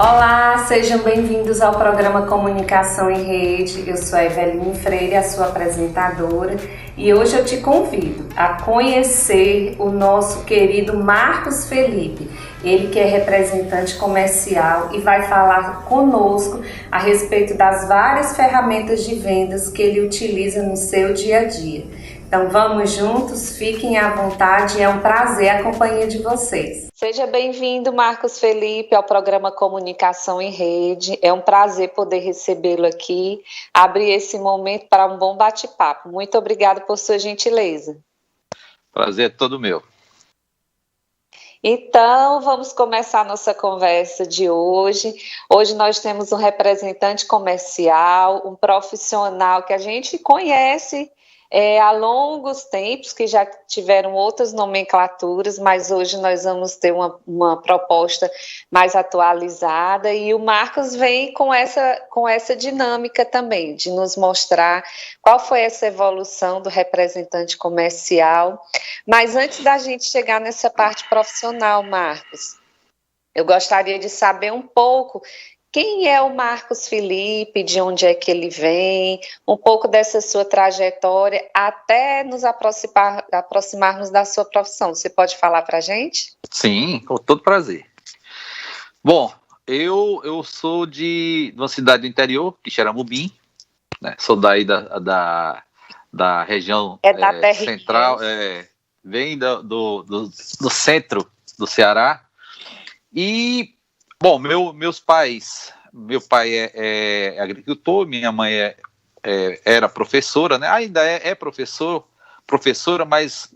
Olá, sejam bem-vindos ao programa Comunicação em Rede. Eu sou a Eveline Freire, a sua apresentadora, e hoje eu te convido a conhecer o nosso querido Marcos Felipe. Ele que é representante comercial e vai falar conosco a respeito das várias ferramentas de vendas que ele utiliza no seu dia a dia. Então vamos juntos, fiquem à vontade, é um prazer a companhia de vocês. Seja bem-vindo, Marcos Felipe, ao programa Comunicação em Rede. É um prazer poder recebê-lo aqui, abrir esse momento para um bom bate-papo. Muito obrigada por sua gentileza. Prazer é todo meu. Então, vamos começar a nossa conversa de hoje. Hoje nós temos um representante comercial, um profissional que a gente conhece há longos tempos, que já tiveram outras nomenclaturas, mas hoje nós vamos ter uma proposta mais atualizada, e o Marcos vem com essa dinâmica também, de nos mostrar qual foi essa evolução do representante comercial. Mas antes da gente chegar nessa parte profissional, Marcos, eu gostaria de saber um pouco quem é o Marcos Felipe, de onde é que ele vem, um pouco dessa sua trajetória, até nos aproximarmos da sua profissão. Você pode falar para a gente? Sim, com todo prazer. Bom, eu sou de uma cidade do interior, Quixeramobim, né? Sou daí da região da central, vem do centro do Ceará. E, bom, meu pai é agricultor, minha mãe era professora, né? Ainda é professora, mas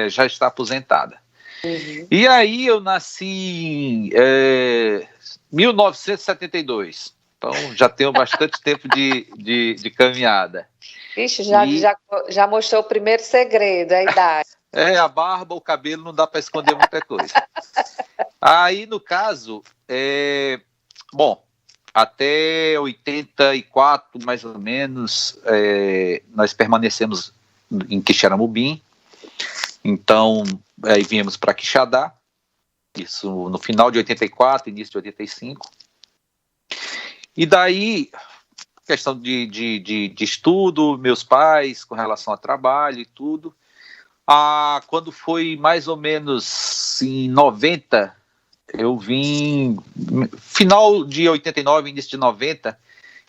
já está aposentada. Uhum. E aí eu nasci em 1972, então já tenho bastante tempo de caminhada. Ixi, já mostrou o primeiro segredo, a idade. A barba, o cabelo, não dá para esconder muita coisa. Aí, no caso, bom, até 84, mais ou menos, nós permanecemos em Quixeramobim. Então, aí viemos para Quixadá, isso no final de 84, início de 85. E daí, questão de estudo, meus pais, com relação a trabalho e tudo. Quando foi mais ou menos em 90, eu vim, final de 89, início de 90,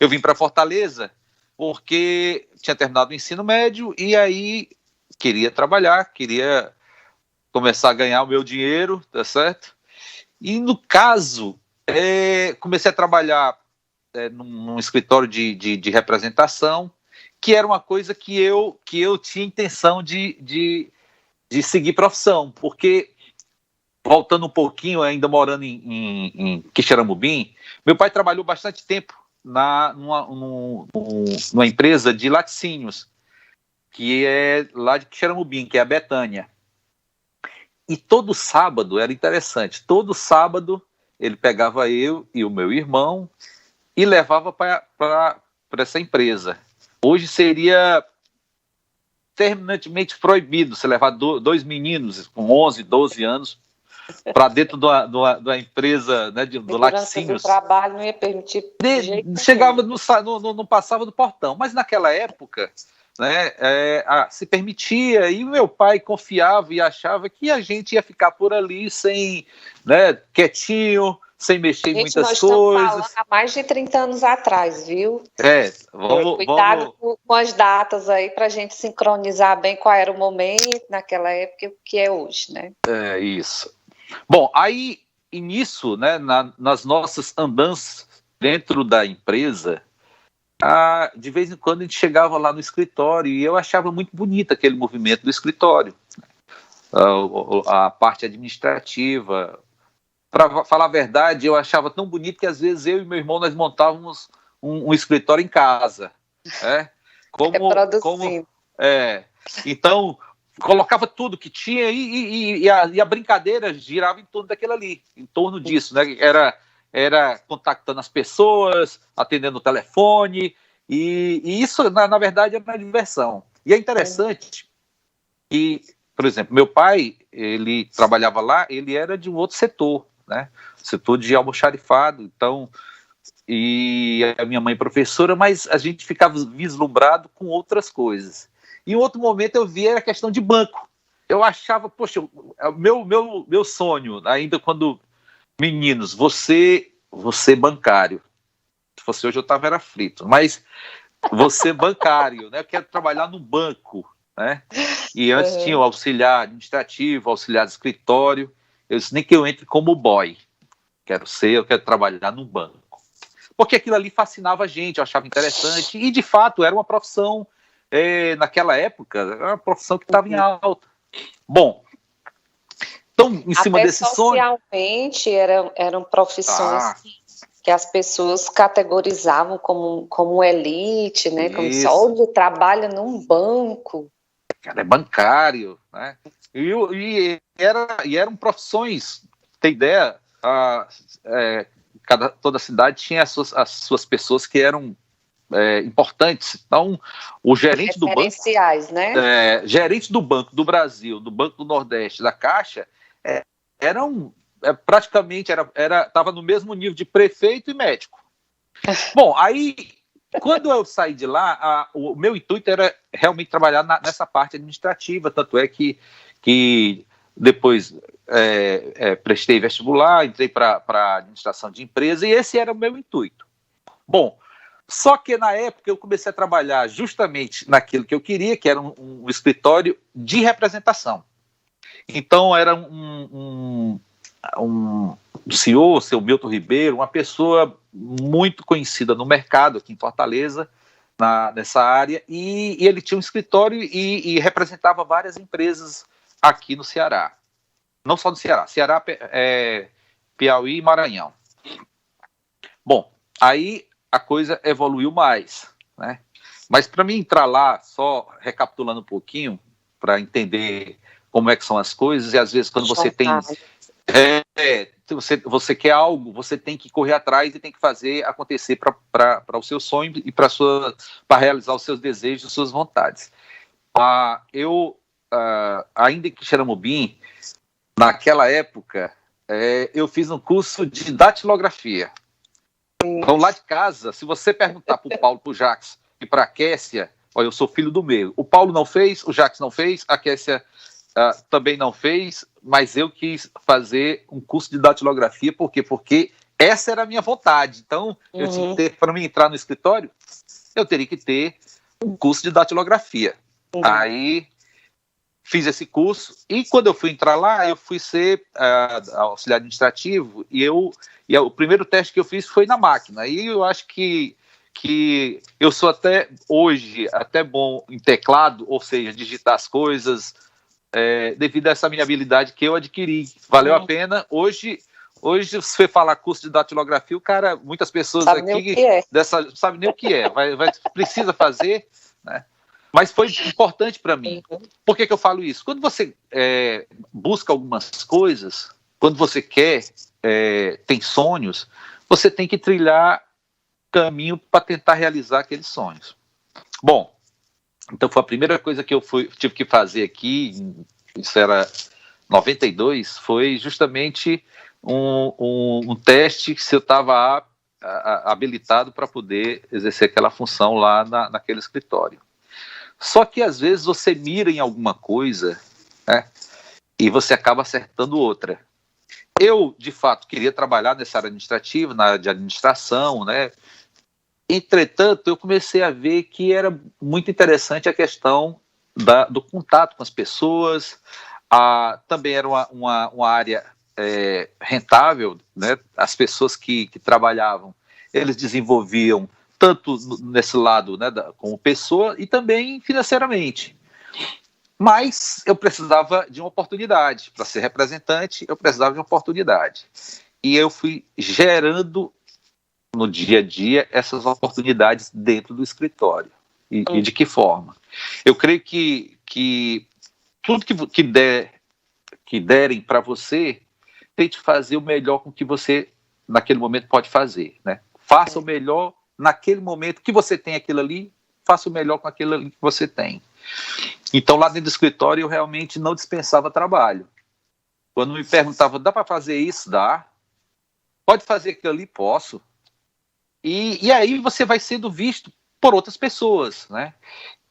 eu vim para Fortaleza, porque tinha terminado o ensino médio e aí queria trabalhar, queria começar a ganhar o meu dinheiro, tá certo? E no caso, comecei a trabalhar num escritório de representação, que era uma coisa que eu tinha intenção de seguir profissão, porque, voltando um pouquinho, ainda morando em Quixeramobim, meu pai trabalhou bastante tempo numa empresa de laticínios, que é lá de Quixeramobim, que é a Betânia. E todo sábado, era interessante, todo sábado ele pegava eu e o meu irmão e levava para essa empresa. Hoje seria terminantemente proibido você levar dois meninos com 11, 12 anos para dentro da empresa, né, do laticínios. O trabalho não ia permitir. Chegava, não passava do portão. Mas naquela época, né, se permitia, e meu pai confiava e achava que a gente ia ficar por ali sem, né, quietinho, sem mexer em muitas coisas. Falando há mais de 30 anos atrás, viu? Cuidado com as datas aí para a gente sincronizar bem qual era o momento naquela época e o que é hoje, né? É isso. Bom, aí nisso, né, nas nossas andanças dentro da empresa, de vez em quando a gente chegava lá no escritório e eu achava muito bonito aquele movimento do escritório, a parte administrativa. Para falar a verdade, eu achava tão bonito que às vezes eu e meu irmão nós montávamos um escritório em casa, então colocava tudo que tinha e a brincadeira girava em torno daquilo ali, em torno disso, né? Era contactando as pessoas, atendendo o telefone, e isso na verdade era uma diversão. E é interessante que, por exemplo, meu pai, ele trabalhava lá, ele era de um outro setor. né? Setor de almoxarifado, então, e a minha mãe professora, mas a gente ficava vislumbrado com outras coisas. Em outro momento eu via a questão de banco. Eu achava, poxa, meu sonho, ainda quando meninos, você bancário. Se fosse hoje eu estava era frito, mas você bancário, né? Eu quero trabalhar no banco, né? E antes tinha o auxiliar administrativo, auxiliar de escritório. Eu disse, nem que eu entre como boy. Eu quero trabalhar no banco. Porque aquilo ali fascinava a gente, eu achava interessante. E, de fato, era uma profissão, naquela época, era uma profissão que estava em alta. Bom, então, em cima desse sonho... Socialmente, eram profissões que as pessoas categorizavam como elite, né? Como só ele trabalha num banco. Cara, é bancário, né? E eram profissões, tem ideia, toda cidade tinha as suas pessoas que eram importantes. Então, o gerente do banco, né? Gerente do Banco do Brasil, do Banco do Nordeste, da Caixa, praticamente estava no mesmo nível de prefeito e médico. Bom, aí quando eu saí de lá, o meu intuito era realmente trabalhar nessa parte administrativa, tanto é que depois prestei vestibular, entrei para administração de empresa, e esse era o meu intuito. Bom, só que na época eu comecei a trabalhar justamente naquilo que eu queria, que era um escritório de representação. Então era um senhor, o seu Milton Ribeiro, uma pessoa muito conhecida no mercado aqui em Fortaleza, nessa área, e ele tinha um escritório e representava várias empresas aqui no Ceará. Não só no Ceará, Piauí e Maranhão. Bom, aí a coisa evoluiu mais, né? Mas para mim entrar lá, só recapitulando um pouquinho, para entender como é que são as coisas, e às vezes quando você tem... você quer algo, você tem que correr atrás e tem que fazer acontecer para o seu sonho e para realizar os seus desejos, suas vontades. Ainda em Quixeramobim, naquela época, eu fiz um curso de datilografia. Então, lá de casa, se você perguntar para o Paulo, para o Jax e para a Kécia, olha, eu sou filho do meio. O Paulo não fez, o Jax não fez, a Kécia também não fez, mas eu quis fazer um curso de datilografia. Por quê? Porque essa era a minha vontade. Então, eu tinha que ter, para mim entrar no escritório, eu teria que ter um curso de datilografia. Aí, fiz esse curso, e quando eu fui entrar lá, eu fui ser auxiliar administrativo, e o primeiro teste que eu fiz foi na máquina. Aí eu acho que eu sou até hoje bom em teclado, ou seja, digitar as coisas, devido a essa minha habilidade que eu adquiri. Valeu a pena. Hoje, se você falar curso de datilografia, muitas pessoas sabe aqui não sabem nem o que é. Precisa fazer, né? Mas foi importante para mim. Por que eu falo isso? Quando você busca algumas coisas, quando você tem sonhos, você tem que trilhar caminho para tentar realizar aqueles sonhos. Bom, então foi a primeira coisa que eu tive que fazer aqui, isso era 92, foi justamente um teste se eu estava habilitado para poder exercer aquela função lá naquele escritório. Só que às vezes você mira em alguma coisa, né, e você acaba acertando outra. Eu, de fato, queria trabalhar nessa área administrativa, na área de administração, né? Entretanto, eu comecei a ver que era muito interessante a questão do contato com as pessoas, também era uma área rentável, né? As pessoas que trabalhavam, eles desenvolviam tanto nesse lado, né, como pessoa, e também financeiramente. Mas eu precisava de uma oportunidade. Para ser representante, eu precisava de uma oportunidade. E eu fui gerando no dia a dia essas oportunidades dentro do escritório. E de que forma? Eu creio que tudo que derem para você, tente fazer o melhor com que você, naquele momento, pode fazer, né? Faça o melhor naquele momento que você tem aquilo ali, faça o melhor com aquilo ali que você tem. Então, lá dentro do escritório, eu realmente não dispensava trabalho. Quando me perguntavam, dá para fazer isso? Dá. Pode fazer aquilo ali? Posso. E aí você vai sendo visto por outras pessoas, né?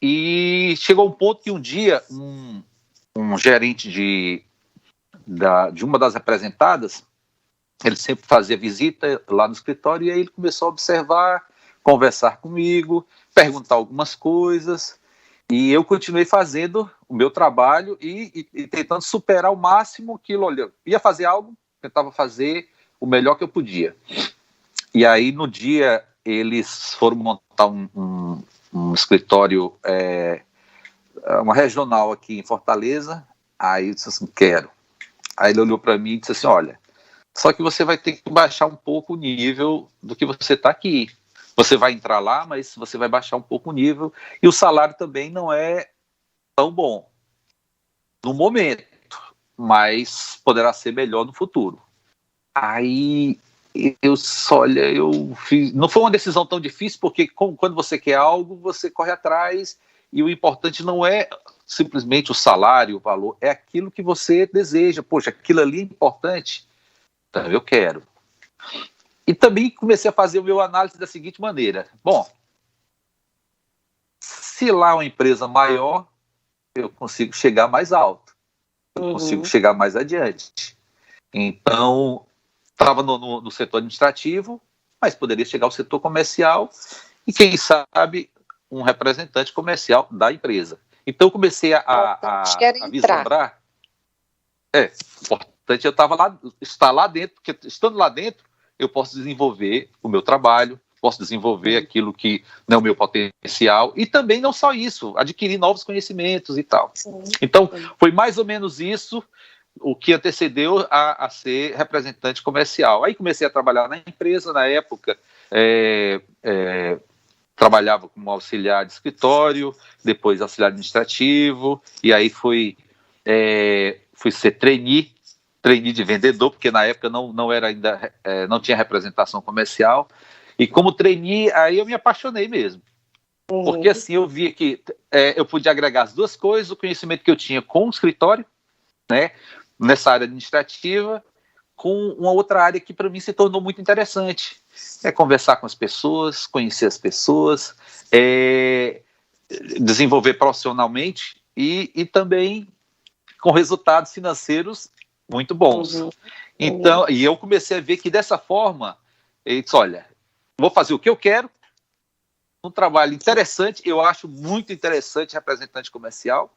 E chegou um ponto que um dia um gerente de uma das representadas, ele sempre fazia visita lá no escritório, e aí ele começou a observar, conversar comigo, perguntar algumas coisas, e eu continuei fazendo o meu trabalho e tentando superar ao máximo aquilo. Olha, ia fazer algo, tentava fazer o melhor que eu podia. E aí, no dia, eles foram montar um escritório, uma regional aqui em Fortaleza. Aí eu disse assim, quero. Aí ele olhou para mim e disse assim, olha, só que você vai ter que baixar um pouco o nível do que você está aqui. Você vai entrar lá, mas você vai baixar um pouco o nível, e o salário também não é tão bom no momento, mas poderá ser melhor no futuro. Aí eu fiz, não foi uma decisão tão difícil, porque quando você quer algo, você corre atrás, e o importante não é simplesmente o salário, o valor, é aquilo que você deseja. Poxa, aquilo ali é importante, então eu quero. E também comecei a fazer o meu análise da seguinte maneira: bom, se lá é uma empresa maior, eu consigo chegar mais alto, eu consigo chegar mais adiante. Então, estava no setor administrativo, mas poderia chegar ao setor comercial e, quem sabe, um representante comercial da empresa. Então, eu comecei a vislumbrar. Importante eu estar lá dentro, porque estando lá dentro, eu posso desenvolver o meu trabalho, posso desenvolver aquilo que não é o meu potencial, e também não só isso, adquirir novos conhecimentos e tal. Sim. Então, foi mais ou menos isso o que antecedeu a ser representante comercial. Aí comecei a trabalhar na empresa, na época, trabalhava como auxiliar de escritório, depois auxiliar administrativo, e aí fui ser trainee de vendedor, porque na época não era ainda, não tinha representação comercial, e como trainee, aí eu me apaixonei mesmo. Porque assim, eu via que eu podia agregar as duas coisas, o conhecimento que eu tinha com o escritório, né, nessa área administrativa, com uma outra área que para mim se tornou muito interessante. Conversar com as pessoas, conhecer as pessoas, desenvolver profissionalmente e também com resultados financeiros muito bons. Então, e eu comecei a ver que dessa forma, eu disse, olha, vou fazer o que eu quero, um trabalho interessante, eu acho muito interessante representante comercial.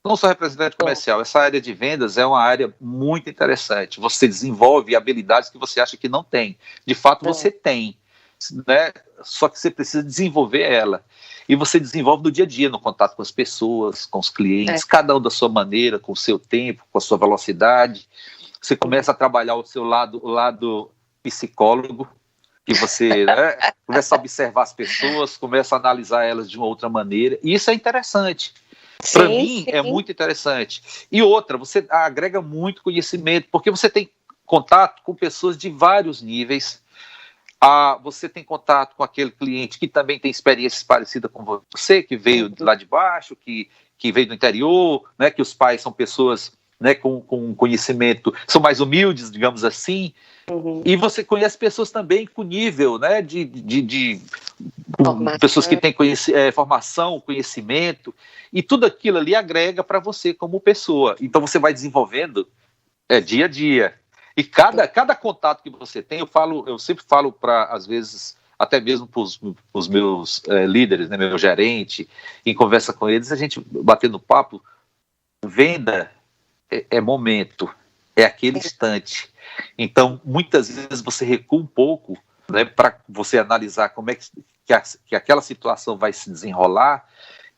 Não sou representante comercial, essa área de vendas é uma área muito interessante. Você desenvolve habilidades que você acha que não tem. De fato, você tem, né? Só que você precisa desenvolver ela. E você desenvolve no dia a dia, no contato com as pessoas, com os clientes, cada um da sua maneira, com o seu tempo, com a sua velocidade. Você começa a trabalhar o seu lado psicólogo, que você começa a observar as pessoas, começa a analisar elas de uma outra maneira. E isso é interessante. Para mim, é muito interessante. E outra, você agrega muito conhecimento, porque você tem contato com pessoas de vários níveis. Você tem contato com aquele cliente que também tem experiências parecidas com você, que veio lá de baixo, que veio do interior, né, que os pais são pessoas, né, com conhecimento, são mais humildes, digamos assim. E você conhece pessoas também com nível, né, de pessoas que têm formação, conhecimento, e tudo aquilo ali agrega para você como pessoa. Então você vai desenvolvendo dia a dia. E cada contato que você tem, eu sempre falo para, às vezes, até mesmo para os meus líderes, né, meu gerente, em conversa com eles, a gente batendo papo, venda é momento, é aquele instante. Então, muitas vezes você recua um pouco, né, para você analisar como é que aquela situação vai se desenrolar,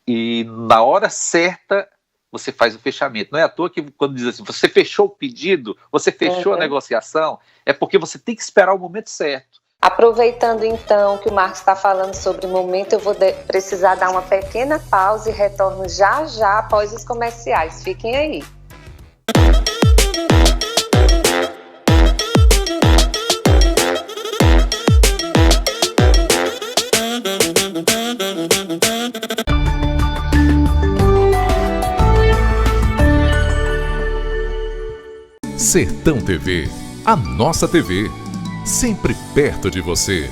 e na hora certa você faz o fechamento. Não é à toa que quando diz assim, você fechou o pedido, você fechou a negociação, é porque você tem que esperar o momento certo. Aproveitando então que o Marcos está falando sobre momento, eu vou precisar dar uma pequena pausa e retorno já após os comerciais. Fiquem aí. Sertão TV, a nossa TV. sempre perto de você.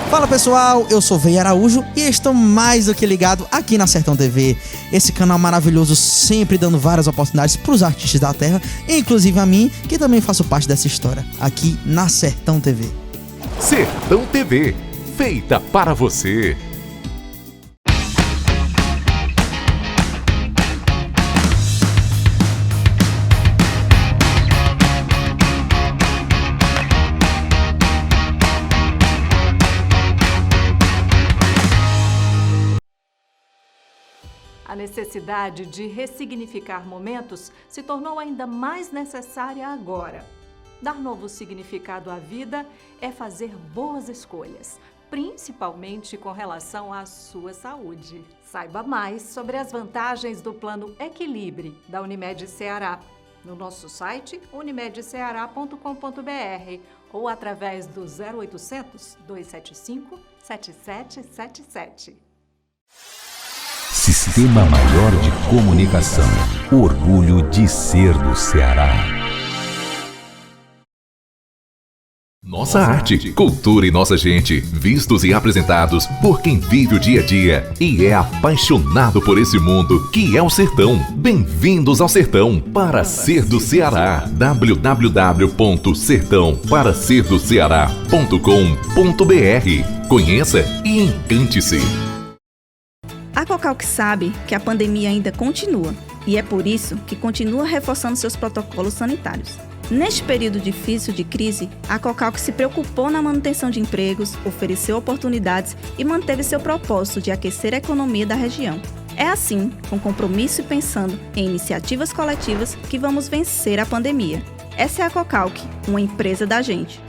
Fala pessoal, eu sou Vei Araújo e estou mais do que ligado aqui na Sertão TV. Esse canal maravilhoso sempre dando várias oportunidades para os artistas da terra, inclusive a mim, que também faço parte dessa história, aqui na Sertão TV. Sertão TV, feita para você. A necessidade de ressignificar momentos se tornou ainda mais necessária agora. Dar novo significado à vida é fazer boas escolhas, principalmente com relação à sua saúde. Saiba mais sobre as vantagens do Plano Equilibre da Unimed Ceará no nosso site unimedceara.com.br ou através do 0800 275 7777. Sistema Maior de Comunicação. Orgulho de ser do Ceará. Nossa arte, cultura e nossa gente, vistos e apresentados por quem vive o dia a dia e é apaixonado por esse mundo que é o sertão. Bem-vindos ao Sertão para Ser do Ceará. www.sertãoparaserdocceará.com.br. Conheça e encante-se. A Cocalc sabe que a pandemia ainda continua e é por isso que continua reforçando seus protocolos sanitários. Neste período difícil de crise, a Cocalc se preocupou na manutenção de empregos, ofereceu oportunidades e manteve seu propósito de aquecer a economia da região. É assim, com compromisso e pensando em iniciativas coletivas, que vamos vencer a pandemia. Essa é a Cocalc, uma empresa da gente.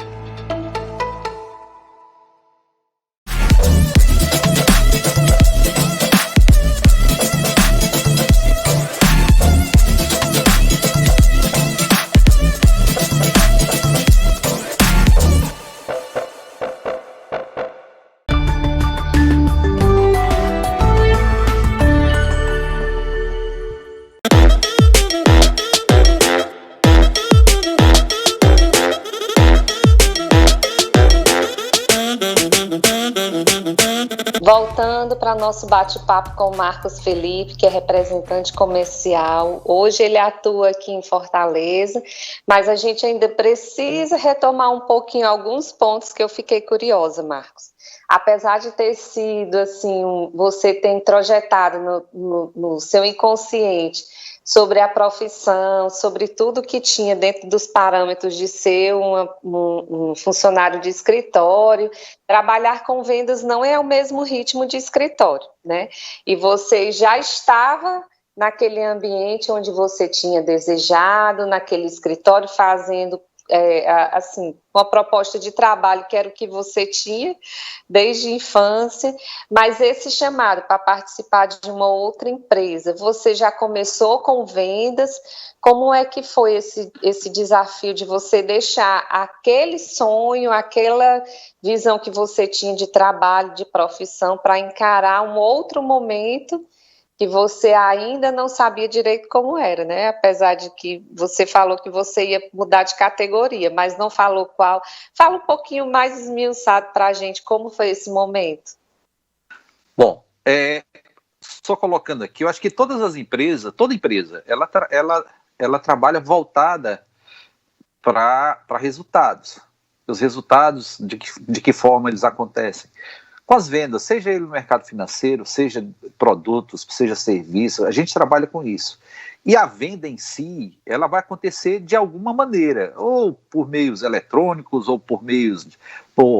Voltando para nosso bate-papo com o Marcos Felipe, que é representante comercial. Hoje ele atua aqui em Fortaleza, mas a gente ainda precisa retomar um pouquinho alguns pontos que eu fiquei curiosa, Marcos. Apesar de ter sido assim, você ter introjetado no seu inconsciente sobre a profissão, sobre tudo que tinha dentro dos parâmetros de ser um funcionário de escritório, trabalhar com vendas não é o mesmo ritmo de escritório, né? E você já estava naquele ambiente onde você tinha desejado, naquele escritório, fazendo assim, uma proposta de trabalho que era o que você tinha desde a infância, mas esse chamado para participar de uma outra empresa, você já começou com vendas? Como é que foi esse desafio de você deixar aquele sonho, aquela visão que você tinha de trabalho, de profissão, para encarar um outro momento que você ainda não sabia direito como era, né? Apesar de que você falou que você ia mudar de categoria, mas não falou qual. Fala um pouquinho mais esmiuçado para a gente como foi esse momento. Bom, só colocando aqui, eu acho que todas as empresas, toda empresa, ela trabalha voltada para resultados. Os resultados, de que forma eles acontecem. Com as vendas, seja ele no mercado financeiro, seja produtos, seja serviço, a gente trabalha com isso. E a venda em si, ela vai acontecer de alguma maneira, ou por meios eletrônicos, ou por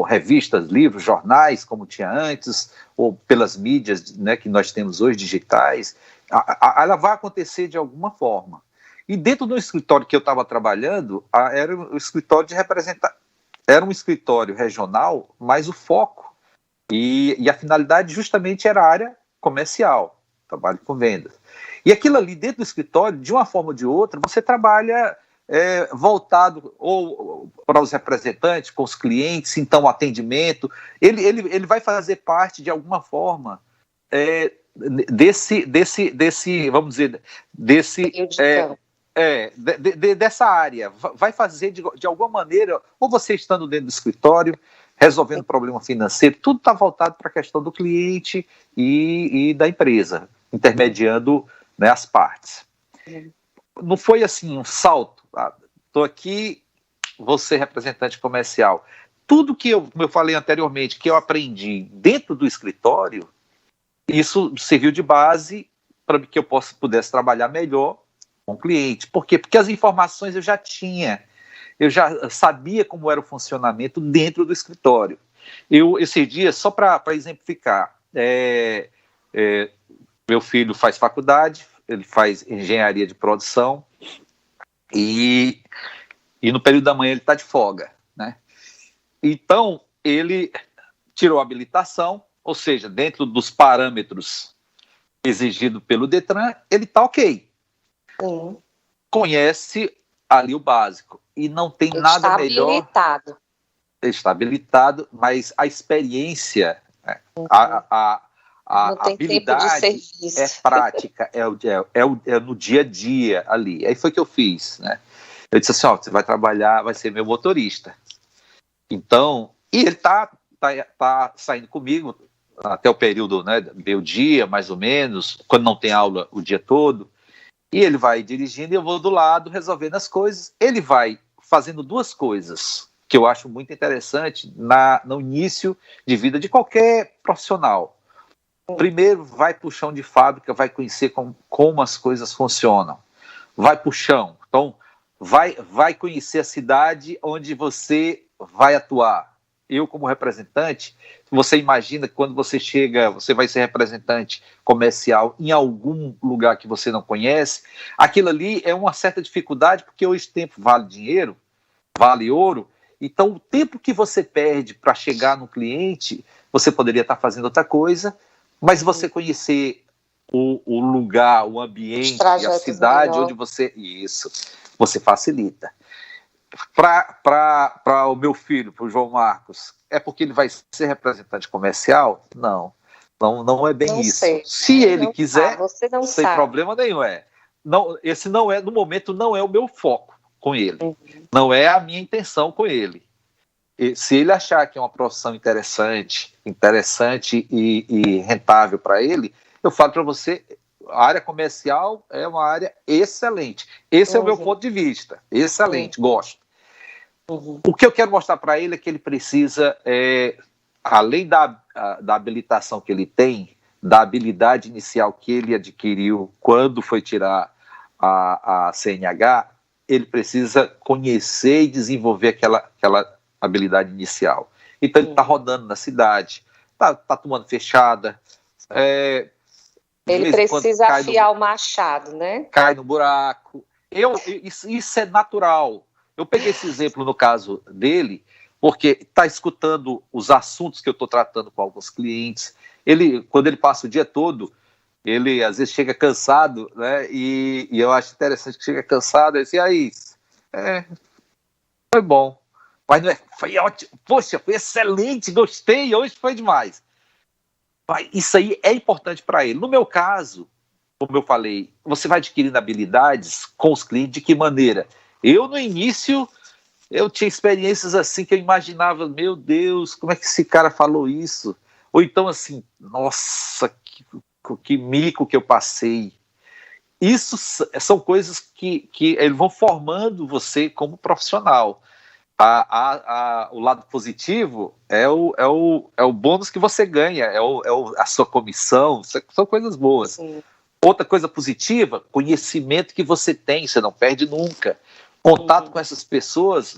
revistas, livros, jornais, como tinha antes, ou pelas mídias, né, que nós temos hoje, digitais. Ela vai acontecer de alguma forma. E dentro do escritório que eu estava trabalhando, era um escritório de representar, era um escritório regional, mas o foco e a finalidade justamente era a área comercial, trabalho com vendas. E aquilo ali dentro do escritório, de uma forma ou de outra, você trabalha voltado ou para os representantes, com os clientes, então o atendimento, ele vai fazer parte de alguma forma desse vamos dizer, dessa área. Vai fazer de alguma maneira, ou você estando dentro do escritório, resolvendo problema financeiro, tudo está voltado para a questão do cliente e da empresa, intermediando, né, as partes. Não foi assim um salto. Estou aqui, vou ser representante comercial. Tudo que como eu falei anteriormente, que eu aprendi dentro do escritório, isso serviu de base para que eu pudesse trabalhar melhor com o cliente. Por quê? Porque as informações eu já tinha. Eu já sabia como era o funcionamento dentro do escritório. Esses dias, só para exemplificar, meu filho faz faculdade, ele faz engenharia de produção e no período da manhã ele está de folga, né? Então, ele tirou a habilitação, ou seja, dentro dos parâmetros exigidos pelo Detran, ele está ok. Conhece ali o básico. E não tem nada melhor. Está habilitado, mas a experiência, a habilidade é prática, é no dia a dia ali. Aí foi que eu fiz, né? Eu disse assim, você vai trabalhar, vai ser meu motorista. Então, e ele tá saindo comigo até o período, né, meio-dia, mais ou menos, quando não tem aula o dia todo, e ele vai dirigindo e eu vou do lado resolvendo as coisas. Ele vai fazendo duas coisas que eu acho muito interessante no início de vida de qualquer profissional. Primeiro, vai para o chão de fábrica, vai conhecer como as coisas funcionam. Vai para o chão. Então, vai conhecer a cidade onde você vai atuar. Eu, como representante, você imagina que quando você chega, você vai ser representante comercial em algum lugar que você não conhece, aquilo ali é uma certa dificuldade, porque hoje o tempo vale dinheiro, vale ouro, então o tempo que você perde para chegar no cliente, você poderia estar fazendo outra coisa, mas você conhecer o lugar, o ambiente, a cidade onde você facilita. Para o meu filho, para o João Marcos, é porque ele vai ser representante comercial? Não é bem não isso. Sei. Se ele quiser, sem problema nenhum. Esse não é, no momento, não é o meu foco com ele. Não é a minha intenção com ele. Se ele achar que é uma profissão interessante e rentável para ele, eu falo para você, a área comercial é uma área excelente. Esse é o meu ponto de vista. Excelente, gosto. O que eu quero mostrar para ele é que ele precisa, além da habilitação que ele tem, da habilidade inicial que ele adquiriu quando foi tirar a CNH, ele precisa conhecer e desenvolver aquela habilidade inicial. Então ele está rodando na cidade, está tomando fechada. Ele precisa afiar o machado, né? Cai no buraco. Isso é natural. Eu peguei esse exemplo no caso dele, porque está escutando os assuntos que eu estou tratando com alguns clientes. Quando ele passa o dia todo, ele às vezes chega cansado, né? E eu acho interessante que chega cansado, e diz, e aí? Foi bom. Mas não foi ótimo. Poxa, foi excelente, gostei, hoje foi demais. Mas isso aí é importante para ele. No meu caso, como eu falei, você vai adquirindo habilidades com os clientes, de que maneira? Eu, no início, eu tinha experiências assim que eu imaginava, meu Deus, como é que esse cara falou isso? Ou então assim, nossa, que mico que eu passei. Isso são coisas que eles vão formando você como profissional. O lado positivo é o bônus que você ganha, a sua comissão, são coisas boas. Sim. Outra coisa positiva, conhecimento que você tem, você não perde nunca. Contato com essas pessoas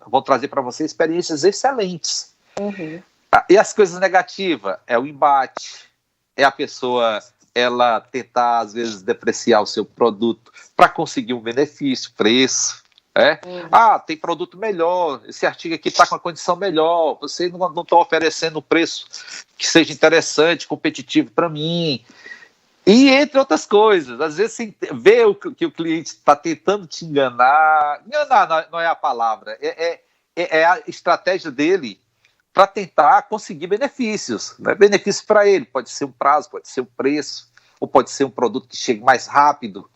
vão trazer para você experiências excelentes. E as coisas negativas, é o embate, é a pessoa ela tentar, às vezes, depreciar o seu produto para conseguir um benefício, preço. Tem produto melhor, esse artigo aqui está com a condição melhor, você não está oferecendo um preço que seja interessante, competitivo para mim. E entre outras coisas, às vezes você vê que o cliente está tentando te enganar não é a palavra, é a estratégia dele para tentar conseguir benefícios, né? Benefício para ele, pode ser um prazo, pode ser um preço, ou pode ser um produto que chegue mais rápido,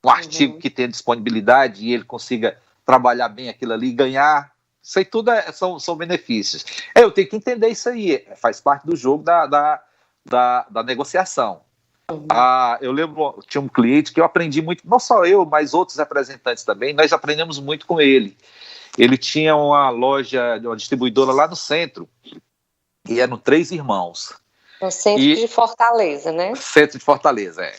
um artigo que tenha disponibilidade e ele consiga trabalhar bem aquilo ali e ganhar. Isso aí tudo são benefícios. Eu tenho que entender isso aí, faz parte do jogo da negociação. Eu lembro, tinha um cliente que eu aprendi muito, não só eu, mas outros representantes também, nós aprendemos muito com ele. Ele tinha uma loja, uma distribuidora lá no centro, e eram 3 irmãos. No centro de Fortaleza, né? Centro de Fortaleza,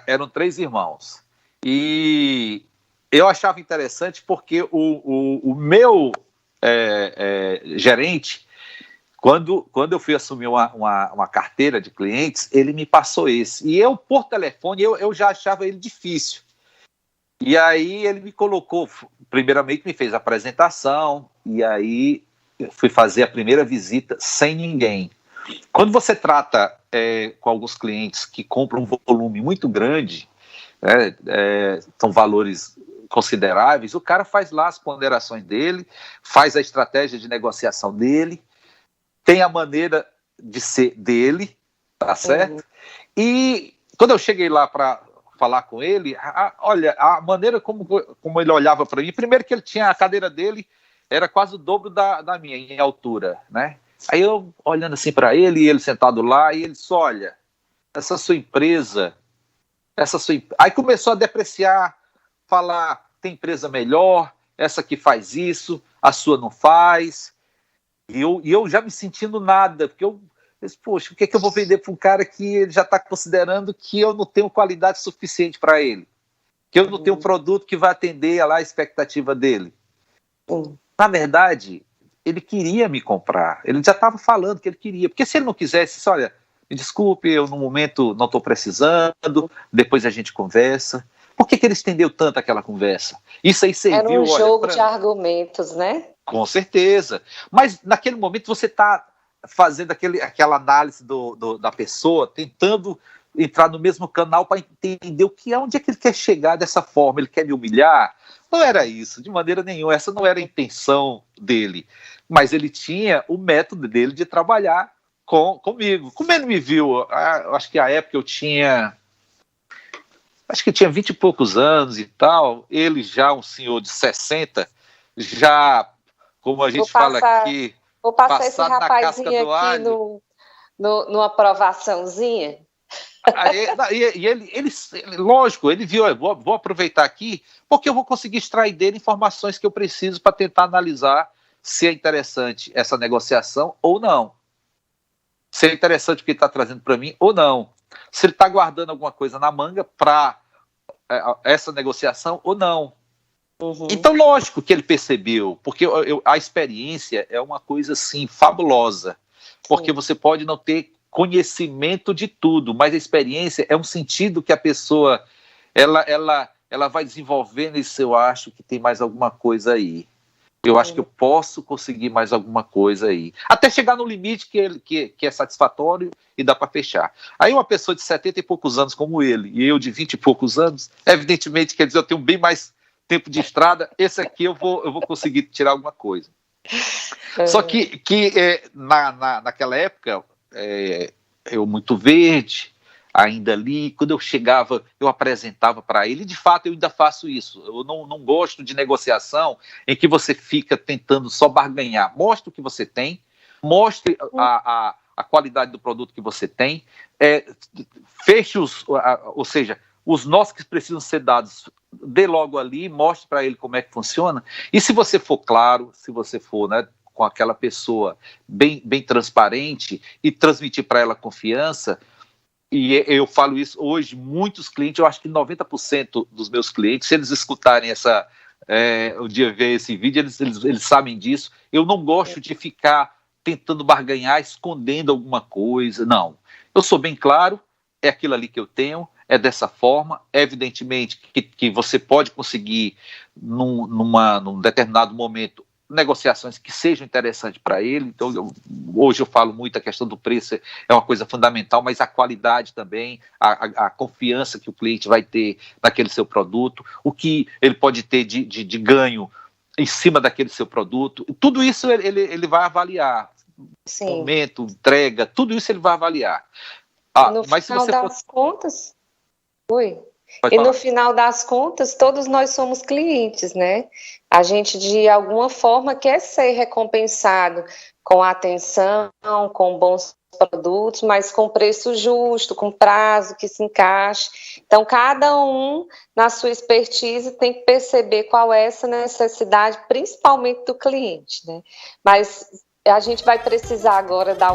eram 3 irmãos. E eu achava interessante porque o meu gerente, quando eu fui assumir uma carteira de clientes, ele me passou esse. E eu, por telefone, eu já achava ele difícil. E aí ele me colocou, primeiramente me fez a apresentação, e aí eu fui fazer a primeira visita sem ninguém. Quando você trata com alguns clientes que compram um volume muito grande, são valores consideráveis, o cara faz lá as ponderações dele, faz a estratégia de negociação dele, tem a maneira de ser dele, tá certo? E quando eu cheguei lá para falar com ele, olha, a maneira como ele olhava para mim, primeiro que ele tinha, a cadeira dele era quase o dobro da minha, em altura, né? Aí eu olhando assim para ele, e ele sentado lá, e ele disse, olha, essa sua empresa, aí começou a depreciar, falar, tem empresa melhor, essa que faz isso, a sua não faz, e eu já me sentindo nada, porque eu disse, poxa, o que é que eu vou vender para um cara que ele já está considerando que eu não tenho qualidade suficiente para ele, que eu não tenho um produto que vai atender lá a expectativa dele. Na verdade, ele queria me comprar, ele já estava falando que ele queria, porque se ele não quisesse, olha, me desculpe, eu no momento não estou precisando, depois a gente conversa. Por que ele estendeu tanto aquela conversa? Isso aí serviu... Era um jogo de argumentos, né? Com certeza, mas naquele momento você está fazendo aquela análise da pessoa, tentando entrar no mesmo canal para entender onde é que ele quer chegar dessa forma, ele quer me humilhar? Não era isso, de maneira nenhuma, essa não era a intenção dele, mas ele tinha o método dele de trabalhar comigo. Como ele me viu, acho que a época eu tinha 20 e poucos anos e tal, ele já um senhor de 60, já, como a gente fala aqui, vou passar esse rapazinho aqui numa aprovaçãozinha. E ele, lógico, ele viu, vou aproveitar aqui, porque eu vou conseguir extrair dele informações que eu preciso para tentar analisar se é interessante essa negociação ou não. Se é interessante o que ele está trazendo para mim ou não. Se ele está guardando alguma coisa na manga para essa negociação ou não. Então, lógico que ele percebeu, porque a experiência é uma coisa, assim, fabulosa, porque você pode não ter conhecimento de tudo, mas a experiência é um sentido que a pessoa, ela vai desenvolvendo, e eu acho que tem mais alguma coisa aí. Eu acho que eu posso conseguir mais alguma coisa aí. Até chegar no limite que é satisfatório e dá para fechar. Aí uma pessoa de 70 e poucos anos como ele, e eu de 20 e poucos anos, evidentemente, quer dizer, eu tenho bem mais tempo de estrada, esse aqui eu vou conseguir tirar alguma coisa. Só que naquela época, eu muito verde, ainda ali, quando eu chegava, eu apresentava para ele, e de fato eu ainda faço isso. Eu não gosto de negociação em que você fica tentando só barganhar. Mostre o que você tem, mostre a qualidade do produto que você tem, feche ou seja, os nós que precisam ser dados, dê logo ali, mostre para ele como é que funciona, e se você for claro, se você for, né, com aquela pessoa bem transparente e transmitir para ela confiança, e eu falo isso hoje, muitos clientes, eu acho que 90% dos meus clientes, se eles escutarem o dia ver esse vídeo, eles sabem disso. Eu não gosto de ficar tentando barganhar, escondendo alguma coisa, não. Eu sou bem claro, é aquilo ali que eu tenho, é dessa forma, evidentemente que você pode conseguir num determinado momento negociações que sejam interessantes para ele. Então, hoje eu falo muito, a questão do preço é uma coisa fundamental, mas a qualidade também, a confiança que o cliente vai ter naquele seu produto, o que ele pode ter de ganho em cima daquele seu produto, tudo isso ele vai avaliar. Sim. Momento, entrega, tudo isso ele vai avaliar. No final das contas... Oi? Pode E falar. no final das contas, todos nós somos clientes, né? A gente, de alguma forma, quer ser recompensado com atenção, com bons produtos, mas com preço justo, com prazo que se encaixe. Então, cada um, na sua expertise, tem que perceber qual é essa necessidade, principalmente do cliente, né? Mas a gente vai precisar agora dar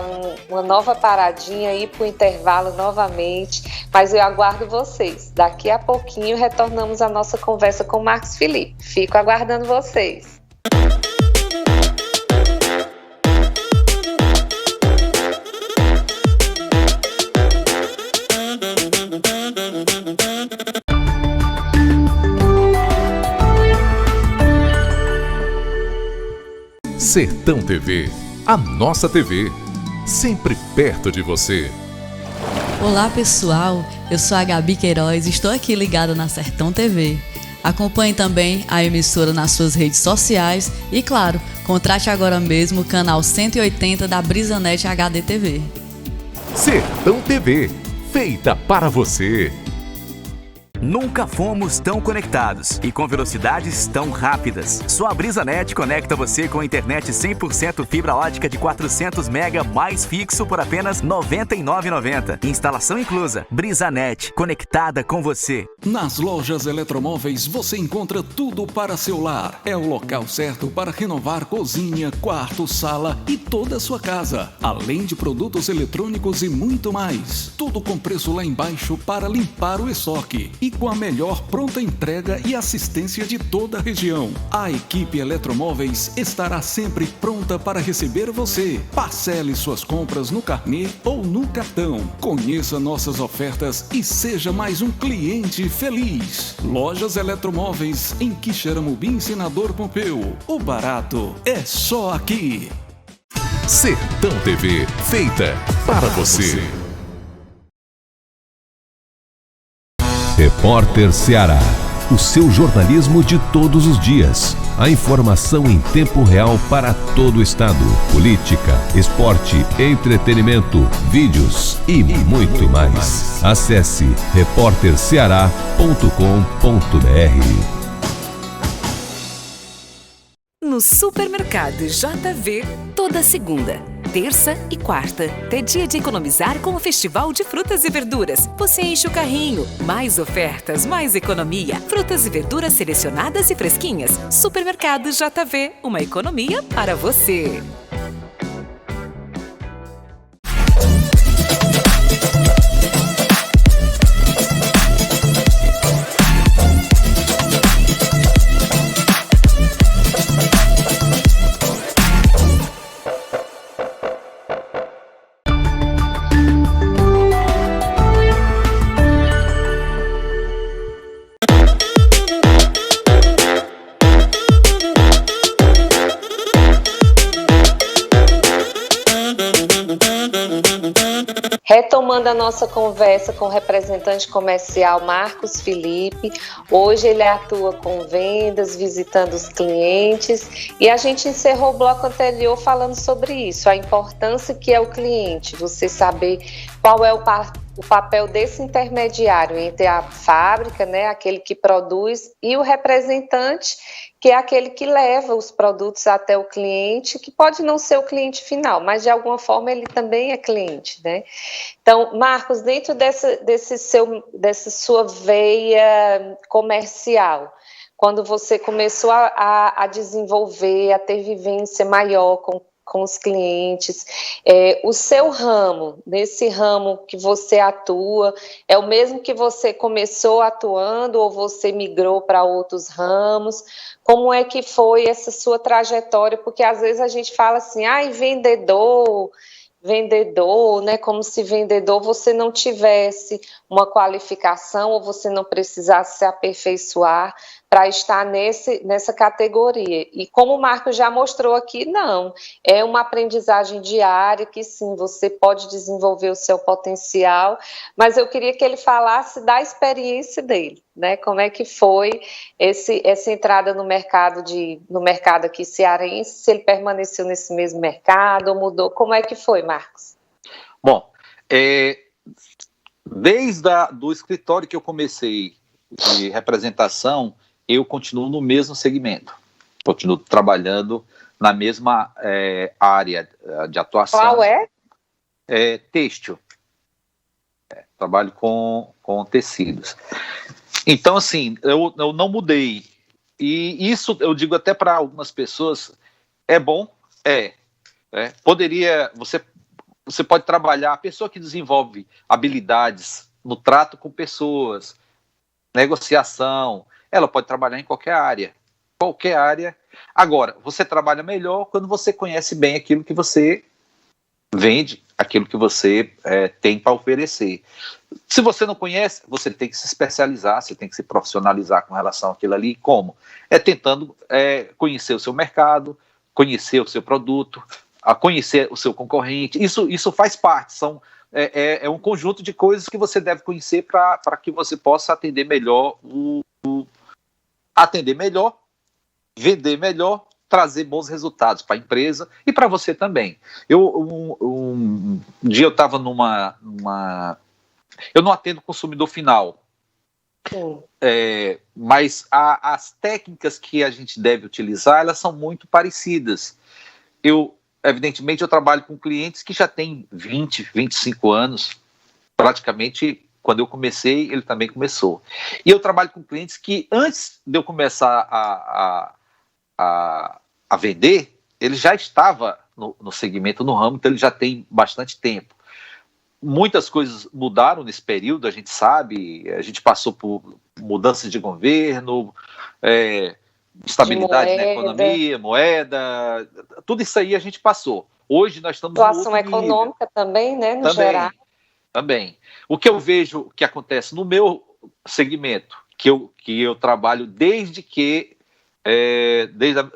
uma nova paradinha, ir para o intervalo novamente, mas eu aguardo vocês. Daqui a pouquinho retornamos a nossa conversa com o Marcos Felipe. Fico aguardando vocês. Sertão TV, a nossa TV, sempre perto de você. Olá pessoal, eu sou a Gabi Queiroz e estou aqui ligada na Sertão TV. Acompanhe também a emissora nas suas redes sociais e, claro, contrate agora mesmo o canal 180 da Brisanet HD TV. Sertão TV, feita para você. Nunca fomos tão conectados e com velocidades tão rápidas. Só a Brisanet conecta você com internet 100% fibra ótica de 400 MB mais fixo por apenas R$ 99,90. Instalação inclusa. Brisanet, conectada com você. Nas lojas Eletromóveis você encontra tudo para seu lar. É o local certo para renovar cozinha, quarto, sala e toda a sua casa. Além de produtos eletrônicos e muito mais. Tudo com preço lá embaixo para limpar o estoque. E com a melhor pronta entrega e assistência de toda a região. A equipe Eletromóveis estará sempre pronta para receber você. Parcele suas compras no carnê ou no cartão. Conheça nossas ofertas e seja mais um cliente feliz. Lojas Eletromóveis em Quixeramobim, Senador Pompeu. O barato é só aqui. Sertão TV, feita para você. Repórter Ceará, o seu jornalismo de todos os dias. A informação em tempo real para todo o estado. Política, esporte, entretenimento, vídeos e muito mais. Acesse repórterceará.com.br. No Supermercado JV, toda segunda, terça e quarta, é dia de economizar com o Festival de Frutas e Verduras. Você enche o carrinho, mais ofertas, mais economia. Frutas e verduras selecionadas e fresquinhas. Supermercado JV, uma economia para você. Retomando a nossa conversa com o representante comercial Marcos Felipe, hoje ele atua com vendas, visitando os clientes, e a gente encerrou o bloco anterior falando sobre isso, a importância que é o cliente, você saber qual é o papel desse intermediário entre a fábrica, né, aquele que produz, e o representante, que é aquele que leva os produtos até o cliente, que pode não ser o cliente final, mas de alguma forma ele também é cliente, né? Então, Marcos, dentro dessa sua veia comercial, quando você começou a desenvolver, a ter vivência maior com os clientes, o seu ramo, nesse ramo que você atua, é o mesmo que você começou atuando ou você migrou para outros ramos? Como é que foi essa sua trajetória? Porque às vezes a gente fala assim, vendedor, né? Como se vendedor você não tivesse uma qualificação ou você não precisasse se aperfeiçoar para estar nessa categoria. E como o Marcos já mostrou aqui, não. É uma aprendizagem diária que sim, você pode desenvolver o seu potencial, mas eu queria que ele falasse da experiência dele, né? Como é que foi essa entrada no mercado aqui cearense, se ele permaneceu nesse mesmo mercado ou mudou, como é que foi, Marcos? Bom, desde do escritório que eu comecei de representação, eu continuo no mesmo segmento. Continuo trabalhando na mesma área de atuação. Qual é? Têxtil. Trabalho com tecidos. Então, assim, eu não mudei. E isso eu digo até para algumas pessoas, é bom? Poderia, você pode trabalhar, a pessoa que desenvolve habilidades no trato com pessoas, negociação, ela pode trabalhar em qualquer área. Agora, você trabalha melhor quando você conhece bem aquilo que você vende, aquilo que você tem para oferecer. Se você não conhece, você tem que se especializar, você tem que se profissionalizar com relação àquilo ali. Como? Tentando conhecer o seu mercado, conhecer o seu produto, conhecer o seu concorrente. Isso faz parte, é um conjunto de coisas que você deve conhecer para que você possa atender melhor, vender melhor, trazer bons resultados para a empresa e para você também. Um dia eu estava eu não atendo consumidor final, mas as técnicas que a gente deve utilizar, elas são muito parecidas. Evidentemente, eu trabalho com clientes que já têm 20, 25 anos, praticamente quando eu comecei, ele também começou. E eu trabalho com clientes que, antes de eu começar a vender, ele já estava no segmento, no ramo, então ele já tem bastante tempo. Muitas coisas mudaram nesse período, a gente sabe, a gente passou por mudanças de governo, estabilidade na economia, moeda, tudo isso aí a gente passou. Hoje nós estamos situação econômica também, né, no geral. Também. O que eu vejo que acontece no meu segmento, que eu trabalho desde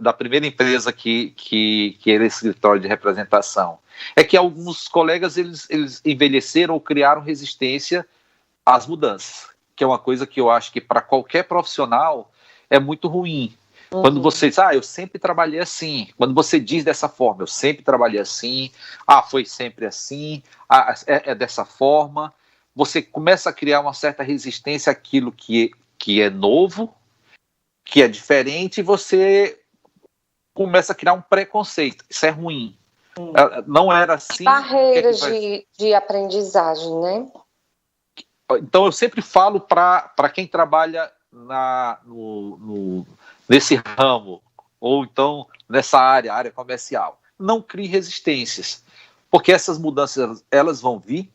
a primeira empresa que era escritório de representação, é que alguns colegas eles envelheceram ou criaram resistência às mudanças, que é uma coisa que eu acho que para qualquer profissional é muito ruim. Quando você diz, eu sempre trabalhei assim, quando você diz dessa forma, eu sempre trabalhei assim, foi sempre assim, é dessa forma, você começa a criar uma certa resistência àquilo que é novo, que é diferente, e você começa a criar um preconceito. Isso é ruim. Não era assim. Barreiras de aprendizagem, né? Então, eu sempre falo para quem trabalha nesse ramo, ou então nessa área comercial, não crie resistências, porque essas mudanças, elas vão vir,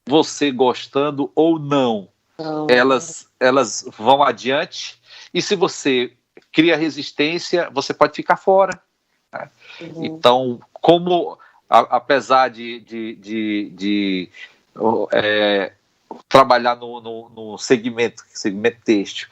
você gostando ou não. Elas vão adiante, e se você cria resistência, você pode ficar fora. Né? Então, como apesar de trabalhar no segmento têxtil,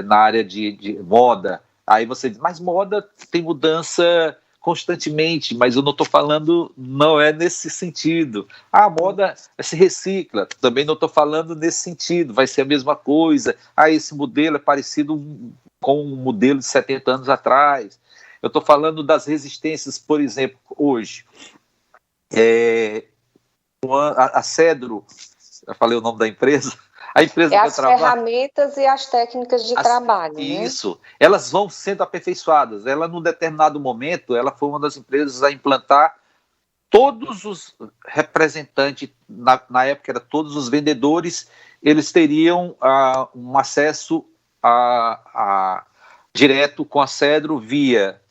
na área de moda, aí você diz, mas moda tem mudança constantemente, mas eu não estou falando, não é nesse sentido. A moda se recicla, também não estou falando nesse sentido, vai ser a mesma coisa. Esse modelo é parecido com um modelo de 70 anos atrás. Eu estou falando das resistências, por exemplo, hoje. A Cedro, eu falei o nome da empresa, a empresa que eu trabalho, ferramentas e as técnicas de trabalho. Isso, né? Elas vão sendo aperfeiçoadas. Ela, num determinado momento, ela foi uma das empresas a implantar todos os representantes, na época era todos os vendedores, eles teriam um acesso direto com a Cedro via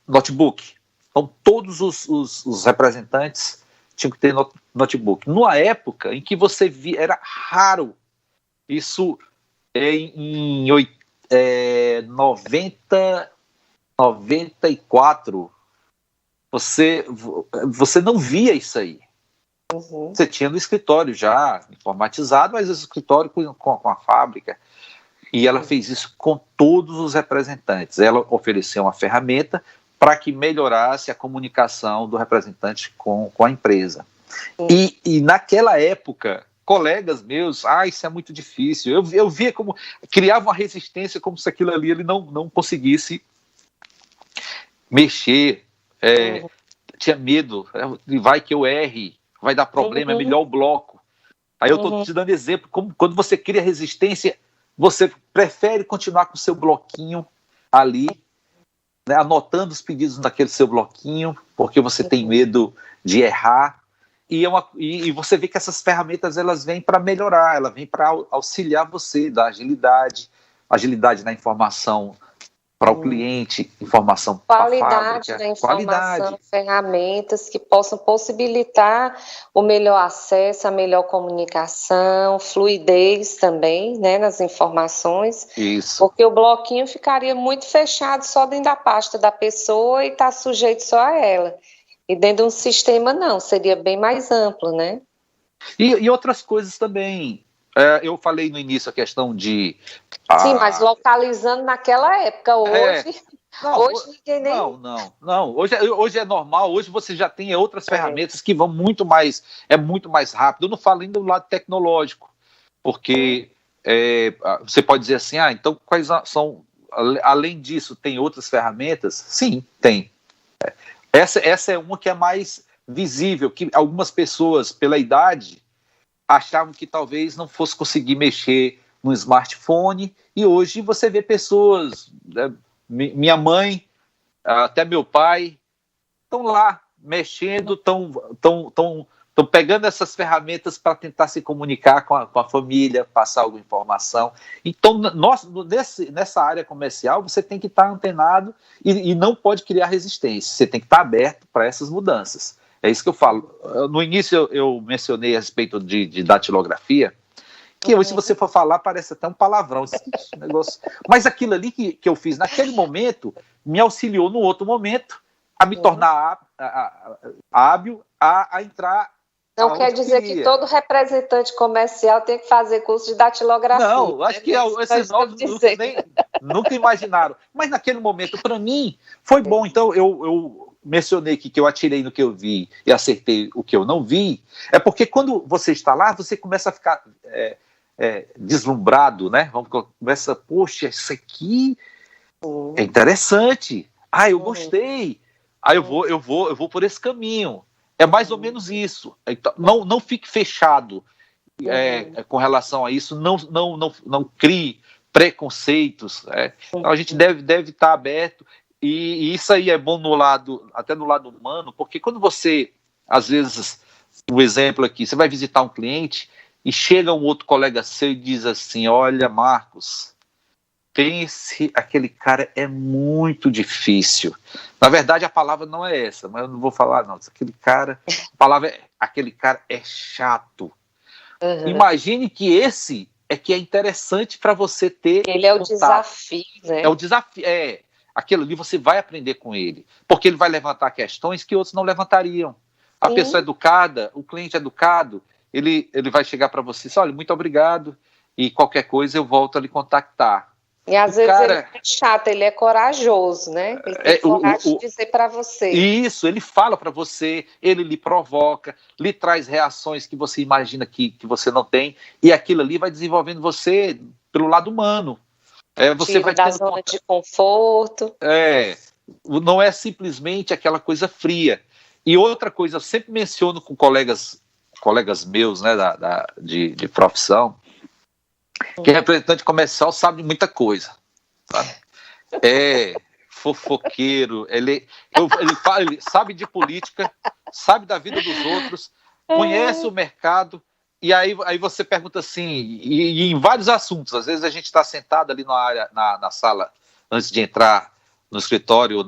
notebook. Então, todos os representantes tinham que ter notebook. Numa época em que você via, era raro. Isso em 94, você não via isso aí. Você tinha no escritório já informatizado, mas o escritório com a fábrica. E ela fez isso com todos os representantes. Ela ofereceu uma ferramenta para que melhorasse a comunicação do representante com a empresa. E naquela época, colegas meus, isso é muito difícil. Eu via como criava uma resistência, como se aquilo ali ele não conseguisse mexer. Tinha medo, vai que eu erre, vai dar problema, é melhor o bloco. Aí eu estou te dando exemplo, como quando você cria resistência, você prefere continuar com o seu bloquinho ali, né, anotando os pedidos naquele seu bloquinho, porque você tem medo de errar. E você vê que essas ferramentas elas vêm para melhorar, elas vêm para auxiliar você, dar agilidade na informação para o cliente, informação para a fábrica. Qualidade da informação, ferramentas que possam possibilitar o melhor acesso, a melhor comunicação, fluidez também, né, nas informações. Isso. Porque o bloquinho ficaria muito fechado só dentro da pasta da pessoa e está sujeito só a ela. E dentro de um sistema não, seria bem mais amplo, né? E outras coisas também. Eu falei no início a questão de... Sim, mas localizando naquela época. Hoje, hoje ninguém nem... Não. Hoje é normal, hoje você já tem outras ferramentas que vão muito mais rápido. Eu não falo ainda do lado tecnológico, porque você pode dizer assim, então quais são... Além disso, tem outras ferramentas? Sim, tem. Essa é uma que é mais visível, que algumas pessoas, pela idade, achavam que talvez não fosse conseguir mexer no smartphone, e hoje você vê pessoas, minha mãe, até meu pai, estão lá mexendo, estão pegando essas ferramentas para tentar se comunicar com a família, passar alguma informação. Então, nessa área comercial, você tem que estar antenado e não pode criar resistência, você tem que estar aberto para essas mudanças. É isso que eu falo. No início eu mencionei a respeito de datilografia, que hoje, se você for falar, parece até um palavrão, esse negócio. Mas aquilo ali que eu fiz naquele momento me auxiliou no outro momento a me tornar hábil a entrar. Não quer dizer que todo representante comercial tem que fazer curso de datilografia. Não, acho que esses novos nunca imaginaram. Mas naquele momento, para mim, foi bom. Então, eu mencionei aqui que eu atirei no que eu vi e acertei o que eu não vi. É porque quando você está lá, você começa a ficar deslumbrado, né? Começa, poxa, isso aqui é interessante. Eu gostei. Eu vou por esse caminho. É mais ou menos isso. Então, não fique fechado com relação a isso. Não crie preconceitos. Então, a gente deve estar aberto. E isso aí é bom até no lado humano, porque quando você, às vezes, um exemplo aqui, você vai visitar um cliente e chega um outro colega seu e diz assim, olha, Marcos, aquele cara é muito difícil. Na verdade, a palavra não é essa, mas eu não vou falar, não. Aquele cara é chato. Imagine que esse que é interessante para você ter. Ele é o desafio, né? É o desafio, aquilo ali você vai aprender com ele, porque ele vai levantar questões que outros não levantariam. A pessoa educada, o cliente educado, ele vai chegar para você e dizer, olha, muito obrigado, e qualquer coisa eu volto a lhe contactar. E às vezes ele é chato, ele é corajoso, né? Ele tem coragem de dizer para você. Isso, ele fala para você, ele lhe provoca, lhe traz reações que você imagina que você não tem, e aquilo ali vai desenvolvendo você pelo lado humano. Você vai da zona de conforto. Não é simplesmente aquela coisa fria. E outra coisa, eu sempre menciono com colegas meus, né, de profissão, que representante comercial sabe muita coisa. Sabe? Fofoqueiro, ele sabe de política, sabe da vida dos outros, conhece o mercado. E aí você pergunta assim, e em vários assuntos, às vezes a gente está sentado ali na sala, antes de entrar no escritório,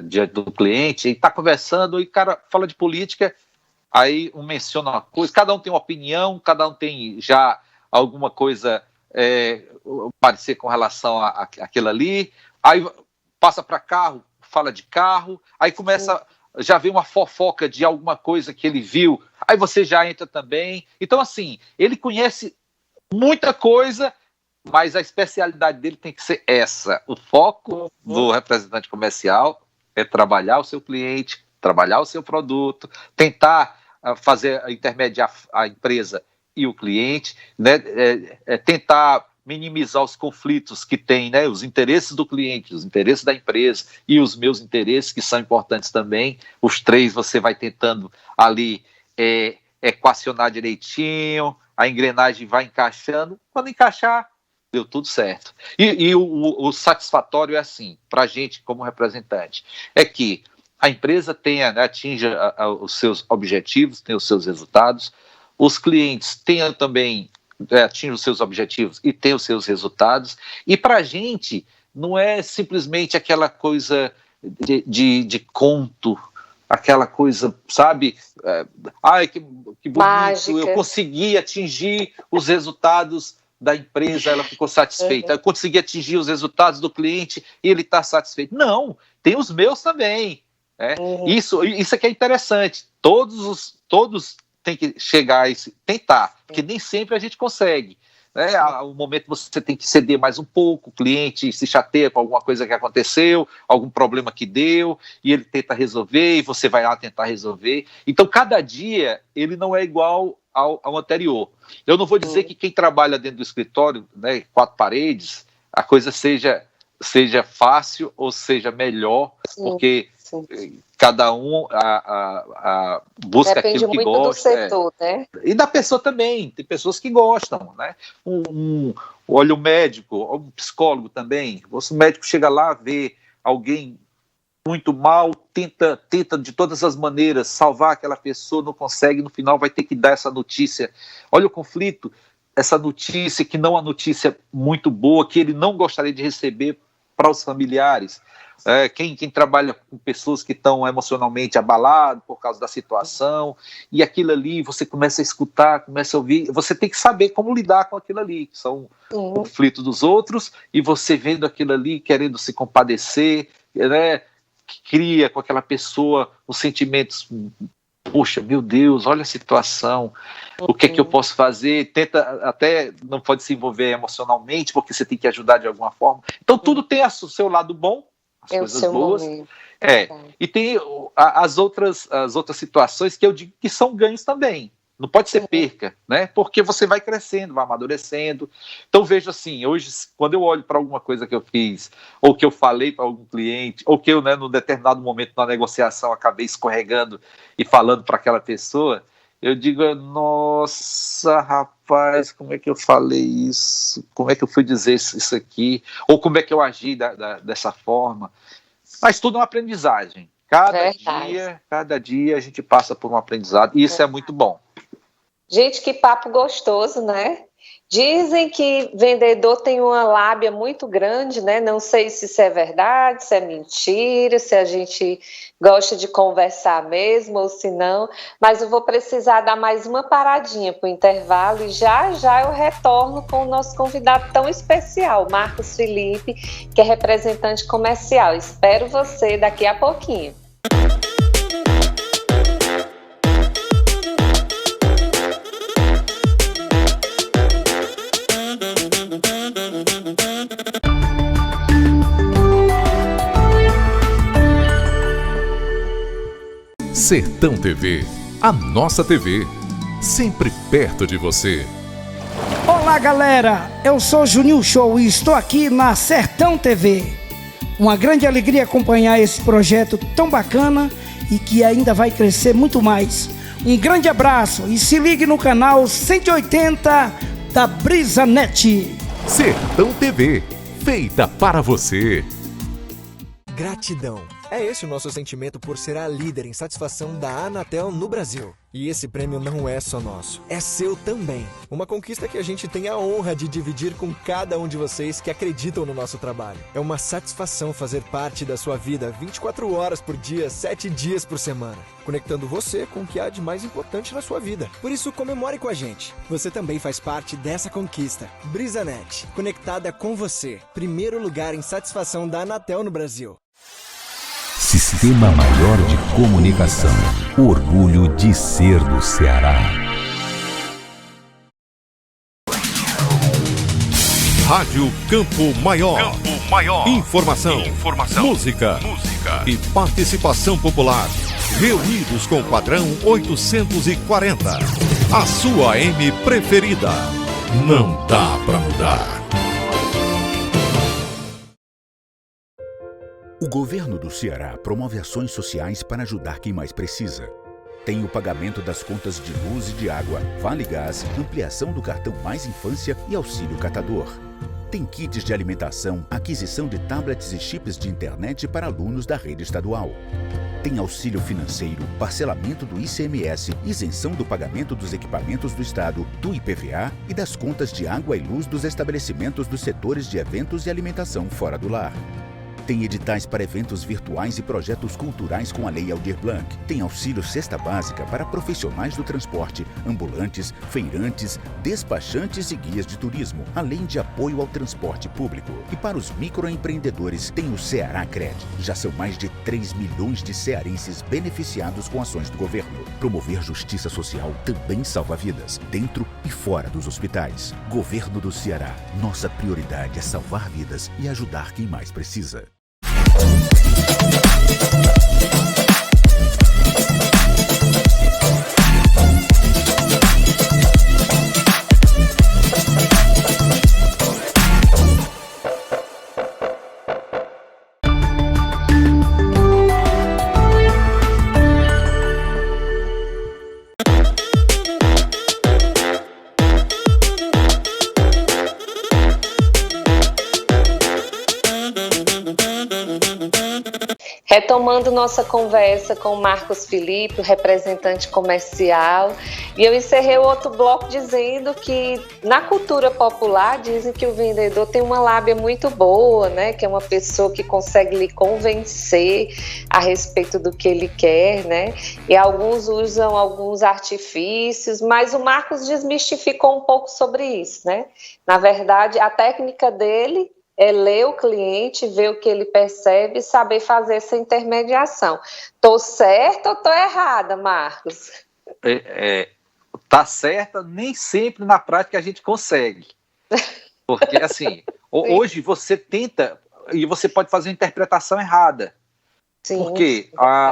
diante do cliente, e está conversando, e o cara fala de política, aí um menciona uma coisa, cada um tem uma opinião, cada um tem já alguma coisa parecer com relação àquilo ali, aí passa para carro, fala de carro, aí começa... já vem uma fofoca de alguma coisa que ele viu, aí você já entra também. Então, assim, ele conhece muita coisa, mas a especialidade dele tem que ser essa. O foco do representante comercial é trabalhar o seu cliente, trabalhar o seu produto, tentar intermediar a empresa e o cliente, né? Tentar minimizar os conflitos que tem, né, os interesses do cliente, os interesses da empresa e os meus interesses, que são importantes também. Os três você vai tentando ali equacionar direitinho, a engrenagem vai encaixando. Quando encaixar, deu tudo certo. E o satisfatório é assim, para a gente como representante, é que a empresa tenha, né, atinja os seus objetivos, tenha os seus resultados, os clientes tenham também, atinjam os seus objetivos e tenham os seus resultados, e para a gente não é simplesmente aquela coisa de conto, aquela coisa, sabe, ai, que bonito, mágica. Eu consegui atingir os resultados da empresa, ela ficou satisfeita, eu consegui atingir os resultados do cliente e ele está satisfeito. Não, tem os meus também. Isso é que é interessante. Todos têm que chegar a tentar, porque nem sempre a gente consegue. Um momento você tem que ceder mais um pouco, o cliente se chateia com alguma coisa que aconteceu, algum problema que deu, e ele tenta resolver, e você vai lá tentar resolver. Então, cada dia, ele não é igual ao anterior. Eu não vou dizer que quem trabalha dentro do escritório, né, 4 paredes, a coisa seja fácil ou seja melhor, porque cada um busca depende aquilo que muito gosta. Do setor, né? E da pessoa também, tem pessoas que gostam, né? Olha o médico, o psicólogo também. O médico chega lá, vê alguém muito mal, tenta de todas as maneiras salvar aquela pessoa, não consegue, no final vai ter que dar essa notícia. Olha o conflito, essa notícia que não é uma notícia muito boa, que ele não gostaria de receber para os familiares. Quem trabalha com pessoas que estão emocionalmente abaladas por causa da situação, e aquilo ali você começa a escutar, começa a ouvir, você tem que saber como lidar com aquilo ali, que são conflitos dos outros, e você vendo aquilo ali, querendo se compadecer, né, que cria com aquela pessoa os sentimentos, poxa, meu Deus, olha a situação, o que é que eu posso fazer? Tenta, até não pode se envolver emocionalmente, porque você tem que ajudar de alguma forma. Então tudo tem o seu lado bom, as coisas boas. E tem as outras situações que eu digo que são ganhos também. Não pode ser perca, né? Porque você vai crescendo, vai amadurecendo. Então vejo assim, hoje, quando eu olho para alguma coisa que eu fiz, ou que eu falei para algum cliente, ou que eu, né, num determinado momento na negociação, acabei escorregando e falando para aquela pessoa, eu digo, nossa, rapaz, como é que eu falei isso? Como é que eu fui dizer isso aqui? Ou como é que eu agi dessa forma? Mas tudo é uma aprendizagem. Cada dia a gente passa por um aprendizado, e isso é muito bom. Gente, que papo gostoso, né? Dizem que vendedor tem uma lábia muito grande, né? Não sei se isso é verdade, se é mentira, se a gente gosta de conversar mesmo ou se não, mas eu vou precisar dar mais uma paradinha para o intervalo e já eu retorno com o nosso convidado tão especial, Marcos Felipe, que é representante comercial. Espero você daqui a pouquinho. Sertão TV, a nossa TV, sempre perto de você. Olá galera, eu sou Juninho Show e estou aqui na Sertão TV. Uma grande alegria acompanhar esse projeto tão bacana e que ainda vai crescer muito mais. Um grande abraço e se ligue no canal 180 da BrisaNet. Sertão TV, feita para você. Gratidão. É esse o nosso sentimento por ser a líder em satisfação da Anatel no Brasil. E esse prêmio não é só nosso, é seu também. Uma conquista que a gente tem a honra de dividir com cada um de vocês que acreditam no nosso trabalho. É uma satisfação fazer parte da sua vida 24 horas por dia, 7 dias por semana, conectando você com o que há de mais importante na sua vida. Por isso, comemore com a gente. Você também faz parte dessa conquista. BrisaNet, conectada com você. Primeiro lugar em satisfação da Anatel no Brasil. Sistema Maior de Comunicação. Orgulho de ser do Ceará. Rádio Campo Maior. Informação. Música. E participação popular. Reunidos com o padrão 840. A sua AM preferida. Não dá pra mudar. O governo do Ceará promove ações sociais para ajudar quem mais precisa. Tem o pagamento das contas de luz e de água, Vale Gás, ampliação do cartão Mais Infância e auxílio catador. Tem kits de alimentação, aquisição de tablets e chips de internet para alunos da rede estadual. Tem auxílio financeiro, parcelamento do ICMS, isenção do pagamento dos equipamentos do Estado, do IPVA e das contas de água e luz dos estabelecimentos dos setores de eventos e alimentação fora do lar. Tem editais para eventos virtuais e projetos culturais com a Lei Aldir Blanc. Tem auxílio cesta básica para profissionais do transporte, ambulantes, feirantes, despachantes e guias de turismo, além de apoio ao transporte público. E para os microempreendedores, tem o Ceará Cred. Já são mais de 3 milhões de cearenses beneficiados com ações do governo. Promover justiça social também salva vidas, dentro e fora dos hospitais. Governo do Ceará. Nossa prioridade é salvar vidas e ajudar quem mais precisa. Retomando nossa conversa com o Marcos Felipe, o representante comercial, e eu encerrei o outro bloco dizendo que na cultura popular dizem que o vendedor tem uma lábia muito boa, né? Que é uma pessoa que consegue lhe convencer a respeito do que ele quer, né? E alguns usam alguns artifícios, mas o Marcos desmistificou um pouco sobre isso, né? Na verdade, a técnica dele é ler o cliente, ver o que ele percebe e saber fazer essa intermediação. Estou certa ou estou errada, Marcos? Tá certa, nem sempre na prática a gente consegue. Porque, assim, hoje você tenta e você pode fazer uma interpretação errada. Sim, porque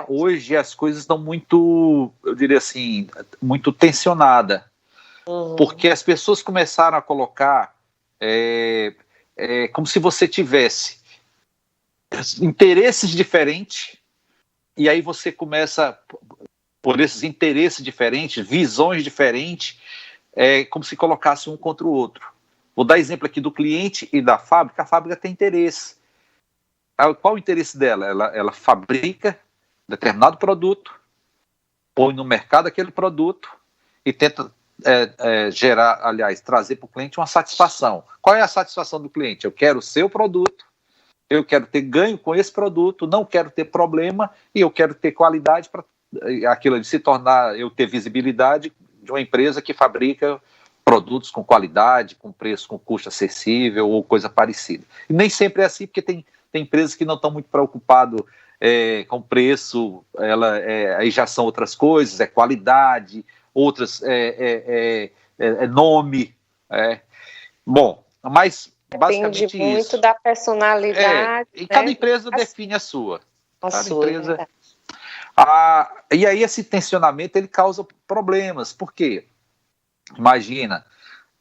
hoje as coisas estão muito, eu diria assim, muito tensionadas. Porque as pessoas começaram a colocar... como se você tivesse interesses diferentes, e aí você começa, por esses interesses diferentes, visões diferentes, como se colocasse um contra o outro. Vou dar exemplo aqui do cliente e da fábrica. A fábrica tem interesse. Qual o interesse dela? Ela fabrica determinado produto, põe no mercado aquele produto e tenta trazer para o cliente uma satisfação. Qual é a satisfação do cliente? Eu quero o seu produto, eu quero ter ganho com esse produto, não quero ter problema e eu quero ter qualidade para aquilo de se tornar, eu ter visibilidade de uma empresa que fabrica produtos com qualidade, com preço, com custo acessível ou coisa parecida. E nem sempre é assim, porque tem empresas que não estão muito preocupadas com preço, aí já são outras coisas, qualidade, outras nome. Bom, mas basicamente depende muito da personalidade. E cada empresa define a sua. Empresa. E aí esse tensionamento ele causa problemas. Por quê? Imagina,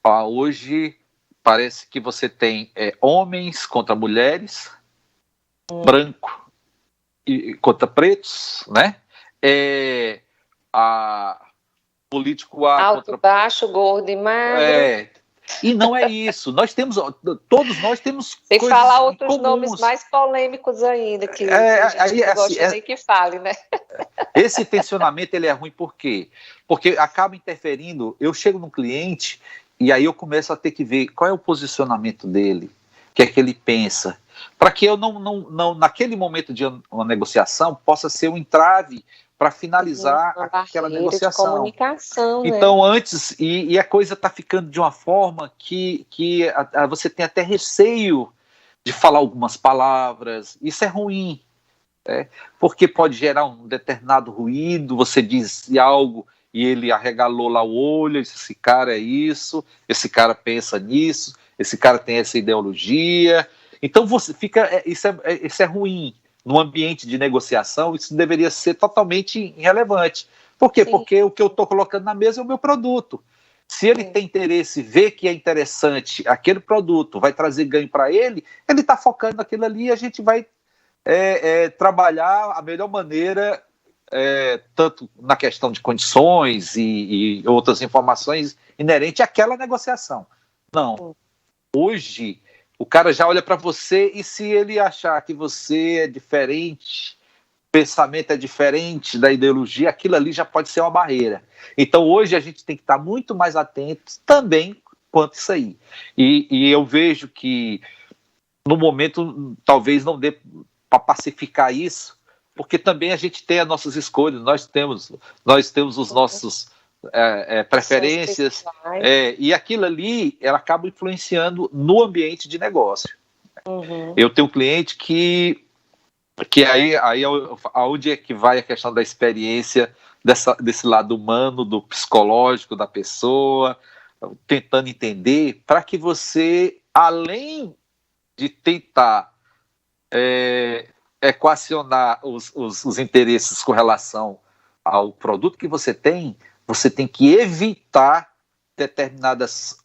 hoje parece que você tem homens contra mulheres, branco e contra pretos, né? Político alto, baixo, gordo e magro. E não é isso. Todos nós temos Sem coisas falar outros comuns. Nomes mais polêmicos ainda, que a gente não gosta nem que fale, né? Esse tensionamento ele é ruim por quê? Porque acaba interferindo. Eu chego num cliente e aí eu começo a ter que ver qual é o posicionamento dele, o que é que ele pensa, para que eu não naquele momento de uma negociação possa ser um entrave para finalizar aquela negociação. De comunicação, então, antes, e a coisa está ficando de uma forma que você tem até receio de falar algumas palavras. Isso é ruim, porque pode gerar um determinado ruído, você diz algo e ele arregalou lá o olho, esse cara é isso, esse cara pensa nisso, esse cara tem essa ideologia. Então, você fica, isso é ruim. No ambiente de negociação, isso deveria ser totalmente irrelevante. Por quê? Sim. Porque o que eu estou colocando na mesa é o meu produto. Se ele tem interesse, vê que é interessante aquele produto, vai trazer ganho para ele está focando naquilo ali e a gente vai trabalhar a melhor maneira tanto na questão de condições e outras informações inerentes àquela negociação. Não. Hoje, o cara já olha para você e se ele achar que você é diferente, o pensamento é diferente da ideologia, aquilo ali já pode ser uma barreira. Então, hoje a gente tem que estar muito mais atentos também quanto isso aí. E eu vejo que, no momento, talvez não dê para pacificar isso, porque também a gente tem as nossas escolhas, nós temos os nossos preferências, e aquilo ali ela acaba influenciando no ambiente de negócio. Eu tenho um cliente que aí aonde é que vai a questão da experiência desse lado humano, do psicológico da pessoa, tentando entender, para que você, além de tentar equacionar os interesses com relação ao produto que você tem que evitar determinadas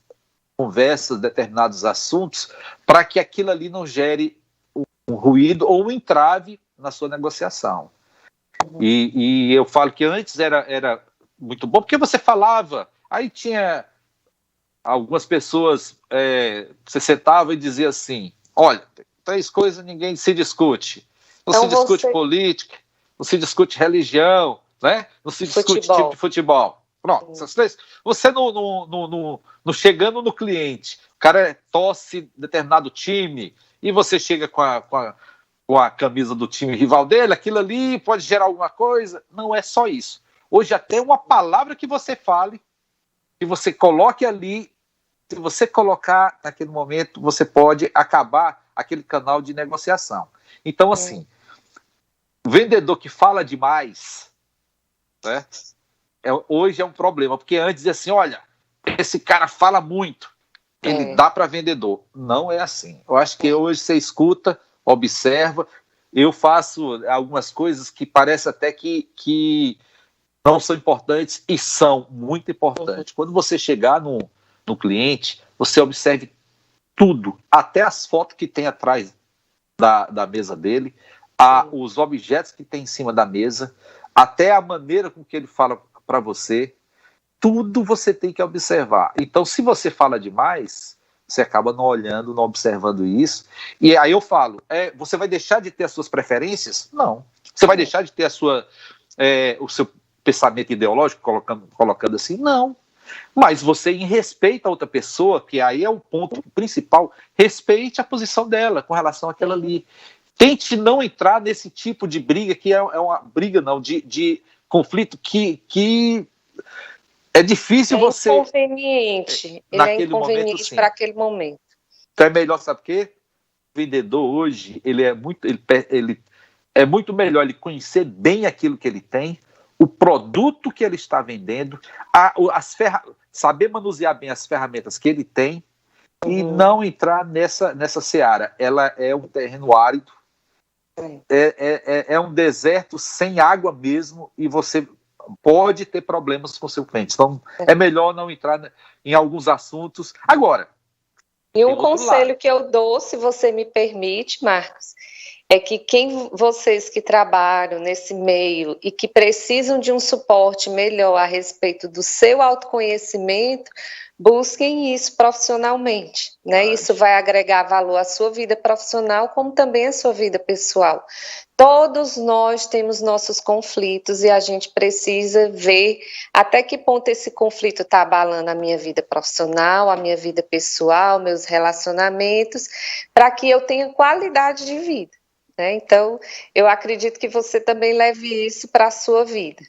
conversas, determinados assuntos, para que aquilo ali não gere um ruído ou um entrave na sua negociação. E eu falo que antes era muito bom, porque você falava, aí tinha algumas pessoas, você sentava e dizia assim, olha, 3 coisas ninguém se discute. Não se discute política, não se discute religião, né? Não se discute tipo de futebol. Pronto, essas 3. Você não chegando no cliente, o cara torce determinado time e você chega com a camisa do time rival dele, aquilo ali pode gerar alguma coisa. Não é só isso. Hoje até uma palavra que você fale, que você coloque ali, se você colocar naquele momento, você pode acabar aquele canal de negociação. Então, assim, o vendedor que fala demais, né, hoje é um problema, porque antes dizia assim, olha, esse cara fala muito, ele dá para vendedor. Não é assim. Eu acho que hoje você escuta, observa, eu faço algumas coisas que parece até que não são importantes e são muito importantes. Quando você chegar no cliente, você observe tudo, até as fotos que tem atrás da mesa dele, os objetos que tem em cima da mesa, até a maneira com que ele fala para você, tudo você tem que observar. Então, se você fala demais, você acaba não olhando, não observando isso, e aí eu falo, você vai deixar de ter as suas preferências? Não. Você vai deixar de ter o seu pensamento ideológico, colocando assim? Não. Mas você, em respeito a outra pessoa, que aí é o ponto principal, respeite a posição dela com relação àquela ali. Tente não entrar nesse tipo de briga, que é uma briga, não, de conflito que é difícil você... Inconveniente. Ele é inconveniente para aquele momento. Então é melhor, sabe o quê? O vendedor hoje, ele é muito melhor ele conhecer bem aquilo que ele tem, o produto que ele está vendendo, saber manusear bem as ferramentas que ele tem e não entrar nessa seara. Ela é um terreno árido, é um deserto sem água mesmo, e você pode ter problemas com o seu cliente. Então, é melhor não entrar em alguns assuntos. Agora, e um conselho que eu dou, se você me permite, Marcos, é que vocês que trabalham nesse meio e que precisam de um suporte melhor a respeito do seu autoconhecimento, busquem isso profissionalmente, né? Isso vai agregar valor à sua vida profissional, como também à sua vida pessoal. Todos nós temos nossos conflitos e a gente precisa ver até que ponto esse conflito está abalando a minha vida profissional, a minha vida pessoal, meus relacionamentos, para que eu tenha qualidade de vida. Então, eu acredito que você também leve isso para a sua vida.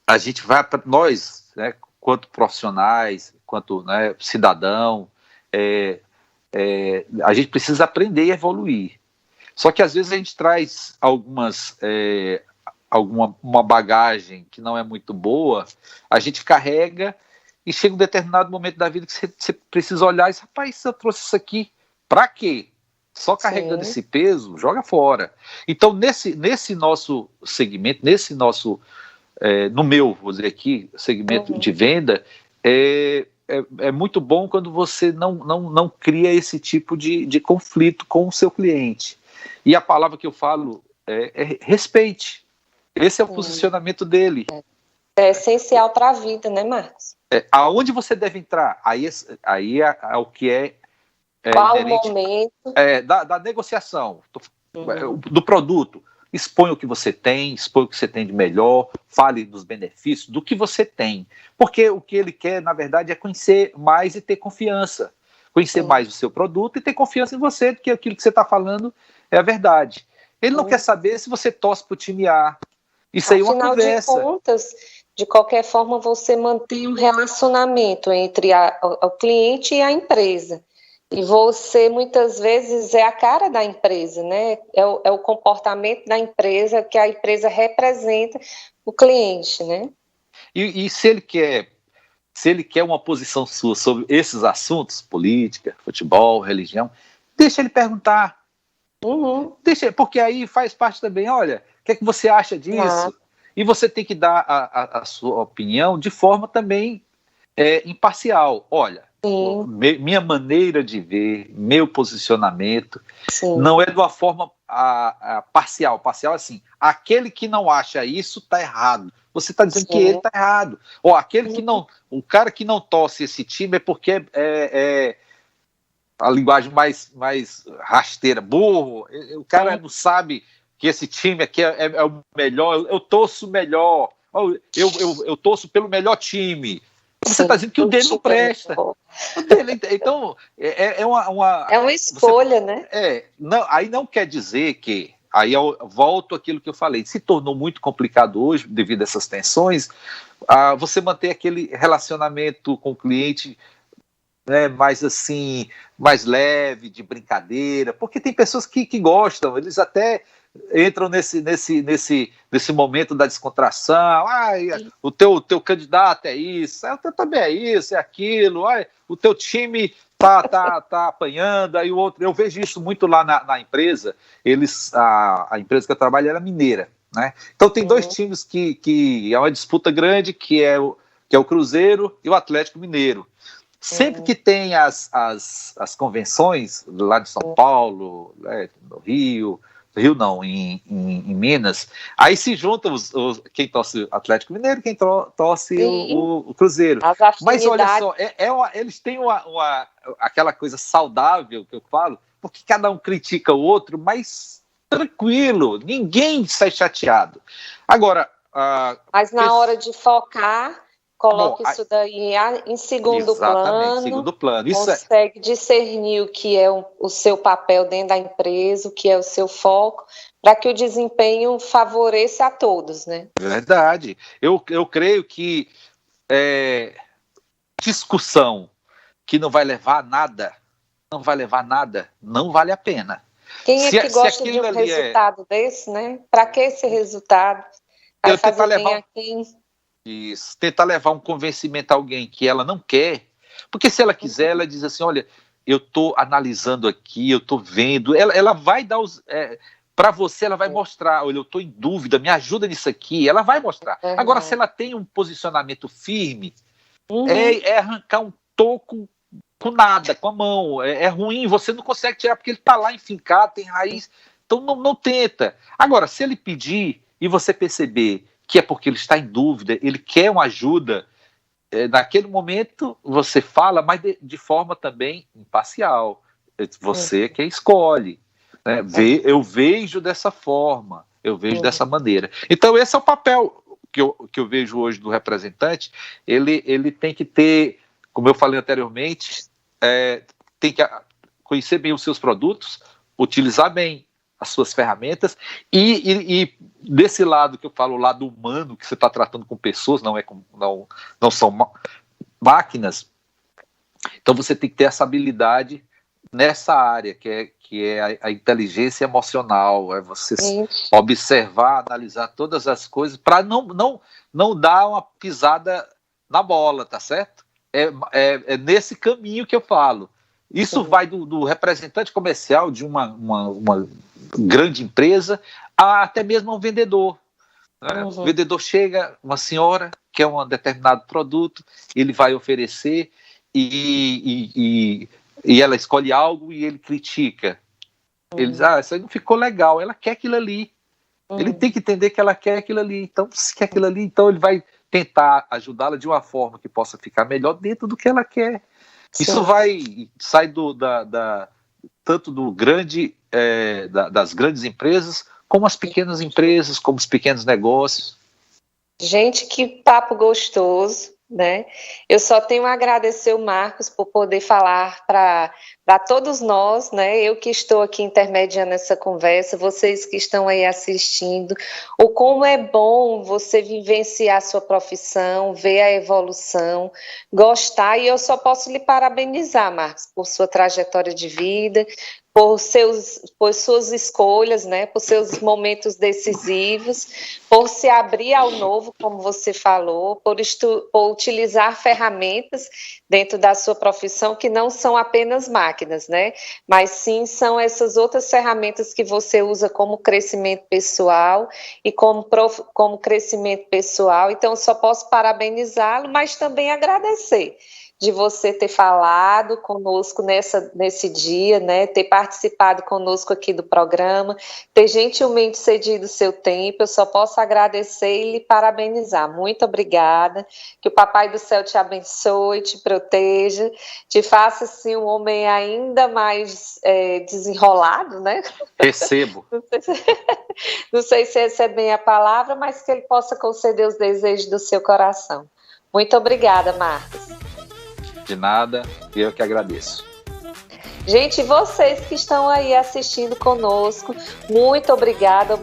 A gente vai, nós, né, quanto profissionais, quanto, né, cidadão, a gente precisa aprender e evoluir. Só que às vezes a gente traz uma bagagem que não é muito boa, a gente carrega e chega um determinado momento da vida que você precisa olhar e dizer, rapaz, eu trouxe isso aqui, para quê? Só carregando esse peso, joga fora. Então, nesse nosso segmento, no meu, vou dizer aqui, segmento de venda, é muito bom quando você não cria esse tipo de conflito com o seu cliente. E a palavra que eu falo é respeite. Esse é o posicionamento dele. É essencial para a vida, né, Marcos? Aonde você deve entrar? Aí é o que qual o momento? Da negociação, do produto. Expõe o que você tem, expõe o que você tem de melhor, fale dos benefícios, do que você tem. Porque o que ele quer, na verdade, é conhecer mais e ter confiança. Conhecer mais o seu produto e ter confiança em você, de que aquilo que você está falando é a verdade. Ele não quer saber se você torce para o time A. Isso aí é uma conversa. Afinal de contas, de qualquer forma, você mantém um relacionamento entre o cliente e a empresa. E você, muitas vezes, é a cara da empresa, né? É o comportamento da empresa que a empresa representa o cliente, né? E se ele quer uma posição sua sobre esses assuntos, política, futebol, religião, deixa ele perguntar. Porque aí faz parte também, olha, o que é que você acha disso? E você tem que dar a sua opinião de forma também imparcial. Olha, minha maneira de ver, meu posicionamento, não é de uma forma parcial. Parcial assim, aquele que não acha isso está errado. Você está dizendo que ele está errado. Ou aquele que não, o cara que não torce esse time é porque é a linguagem mais rasteira, burro. O cara não sabe que esse time aqui é o melhor. Eu torço melhor. Eu torço pelo melhor time. Você está dizendo que o dele não presta. Então, é uma escolha, né? Aí não quer dizer que... Aí eu volto àquilo que eu falei. Se tornou muito complicado hoje, devido a essas tensões, você manter aquele relacionamento com o cliente, né, mais leve, de brincadeira, porque tem pessoas que gostam, eles até entram nesse momento da descontração. O teu candidato é isso, o teu também é isso, é aquilo, o teu time tá apanhando, aí o outro. Eu vejo isso muito lá na empresa. A empresa que eu trabalho era mineira, né? Então tem dois times que é uma disputa grande, que é o Cruzeiro e o Atlético Mineiro. Sempre que tem as convenções lá de São Paulo, no Rio não, em Minas, aí se juntam quem torce o Atlético Mineiro e quem torce o Cruzeiro. Mas olha só, eles têm aquela coisa saudável que eu falo, porque cada um critica o outro, mas tranquilo, ninguém sai chateado. Agora... mas na hora de focar... Coloque isso daí em segundo plano. Segundo plano. Consegue discernir o que é o seu papel dentro da empresa, o que é o seu foco, para que o desempenho favoreça a todos, né? Verdade. Eu creio que discussão que não vai levar a nada, não vale a pena. Quem é que gosta de um resultado desse, né? Para que esse resultado? Vai fazer bem a quem... Isso, tentar levar um convencimento a alguém que ela não quer, porque se ela quiser, ela diz assim, olha, eu estou analisando aqui, eu estou vendo, ela vai dar para você, ela vai mostrar, olha, eu estou em dúvida, me ajuda nisso aqui, ela vai mostrar. Agora, se ela tem um posicionamento firme, é arrancar um toco com nada, com a mão, é ruim, você não consegue tirar, porque ele está lá enfincado, tem raiz, então não tenta. Agora, se ele pedir e você perceber que é porque ele está em dúvida, ele quer uma ajuda, naquele momento você fala, mas de forma também imparcial. Você que escolhe. Né? Eu vejo dessa forma, eu vejo dessa maneira. Então esse é o papel que eu vejo hoje do representante. Ele tem que ter, como eu falei anteriormente, tem que conhecer bem os seus produtos, utilizar bem as suas ferramentas, e desse lado que eu falo, o lado humano, que você está tratando com pessoas, não são máquinas, então você tem que ter essa habilidade nessa área, que é a inteligência emocional, é você observar, analisar todas as coisas, para não dar uma pisada na bola, tá certo? É nesse caminho que eu falo. Isso vai do representante comercial de uma grande empresa a até mesmo um vendedor. Né? O vendedor chega, uma senhora quer um determinado produto, ele vai oferecer e ela escolhe algo e ele critica. Ele diz, isso aí não ficou legal, ela quer aquilo ali. Ele tem que entender que ela quer aquilo ali. Então, se quer aquilo ali, então ele vai tentar ajudá-la de uma forma que possa ficar melhor dentro do que ela quer. Sim. Isso sai tanto do grande, das grandes empresas, como as pequenas empresas, como os pequenos negócios. Gente, que papo gostoso, né? Eu só tenho a agradecer o Marcos por poder falar para todos nós, né? Eu que estou aqui intermediando essa conversa, vocês que estão aí assistindo, o como é bom você vivenciar a sua profissão, ver a evolução, gostar, e eu só posso lhe parabenizar, Marcos, por sua trajetória de vida, por suas escolhas, né, por seus momentos decisivos, por se abrir ao novo, como você falou, por utilizar ferramentas dentro da sua profissão que não são apenas máquinas, né, mas sim são essas outras ferramentas que você usa como crescimento pessoal e como crescimento pessoal. Então, só posso parabenizá-lo, mas também agradecer de você ter falado conosco nesse dia, né, ter participado conosco aqui do programa, ter gentilmente cedido o seu tempo. Eu só posso agradecer e lhe parabenizar. Muito obrigada, que o Papai do Céu te abençoe, te proteja, te faça assim um homem ainda mais desenrolado, né? Recebo. Não sei se essa é bem a palavra, mas que ele possa conceder os desejos do seu coração. Muito obrigada, Marcos. De nada, eu que agradeço. Gente, vocês que estão aí assistindo conosco, muito obrigada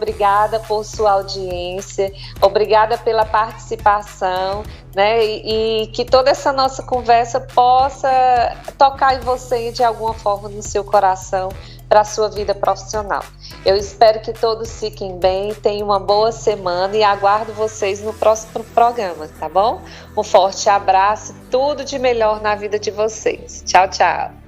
por sua audiência, obrigada pela participação, né? E que toda essa nossa conversa possa tocar em você de alguma forma no seu coração para a sua vida profissional. Eu espero que todos fiquem bem, tenham uma boa semana e aguardo vocês no próximo programa, tá bom? Um forte abraço, tudo de melhor na vida de vocês. Tchau, tchau.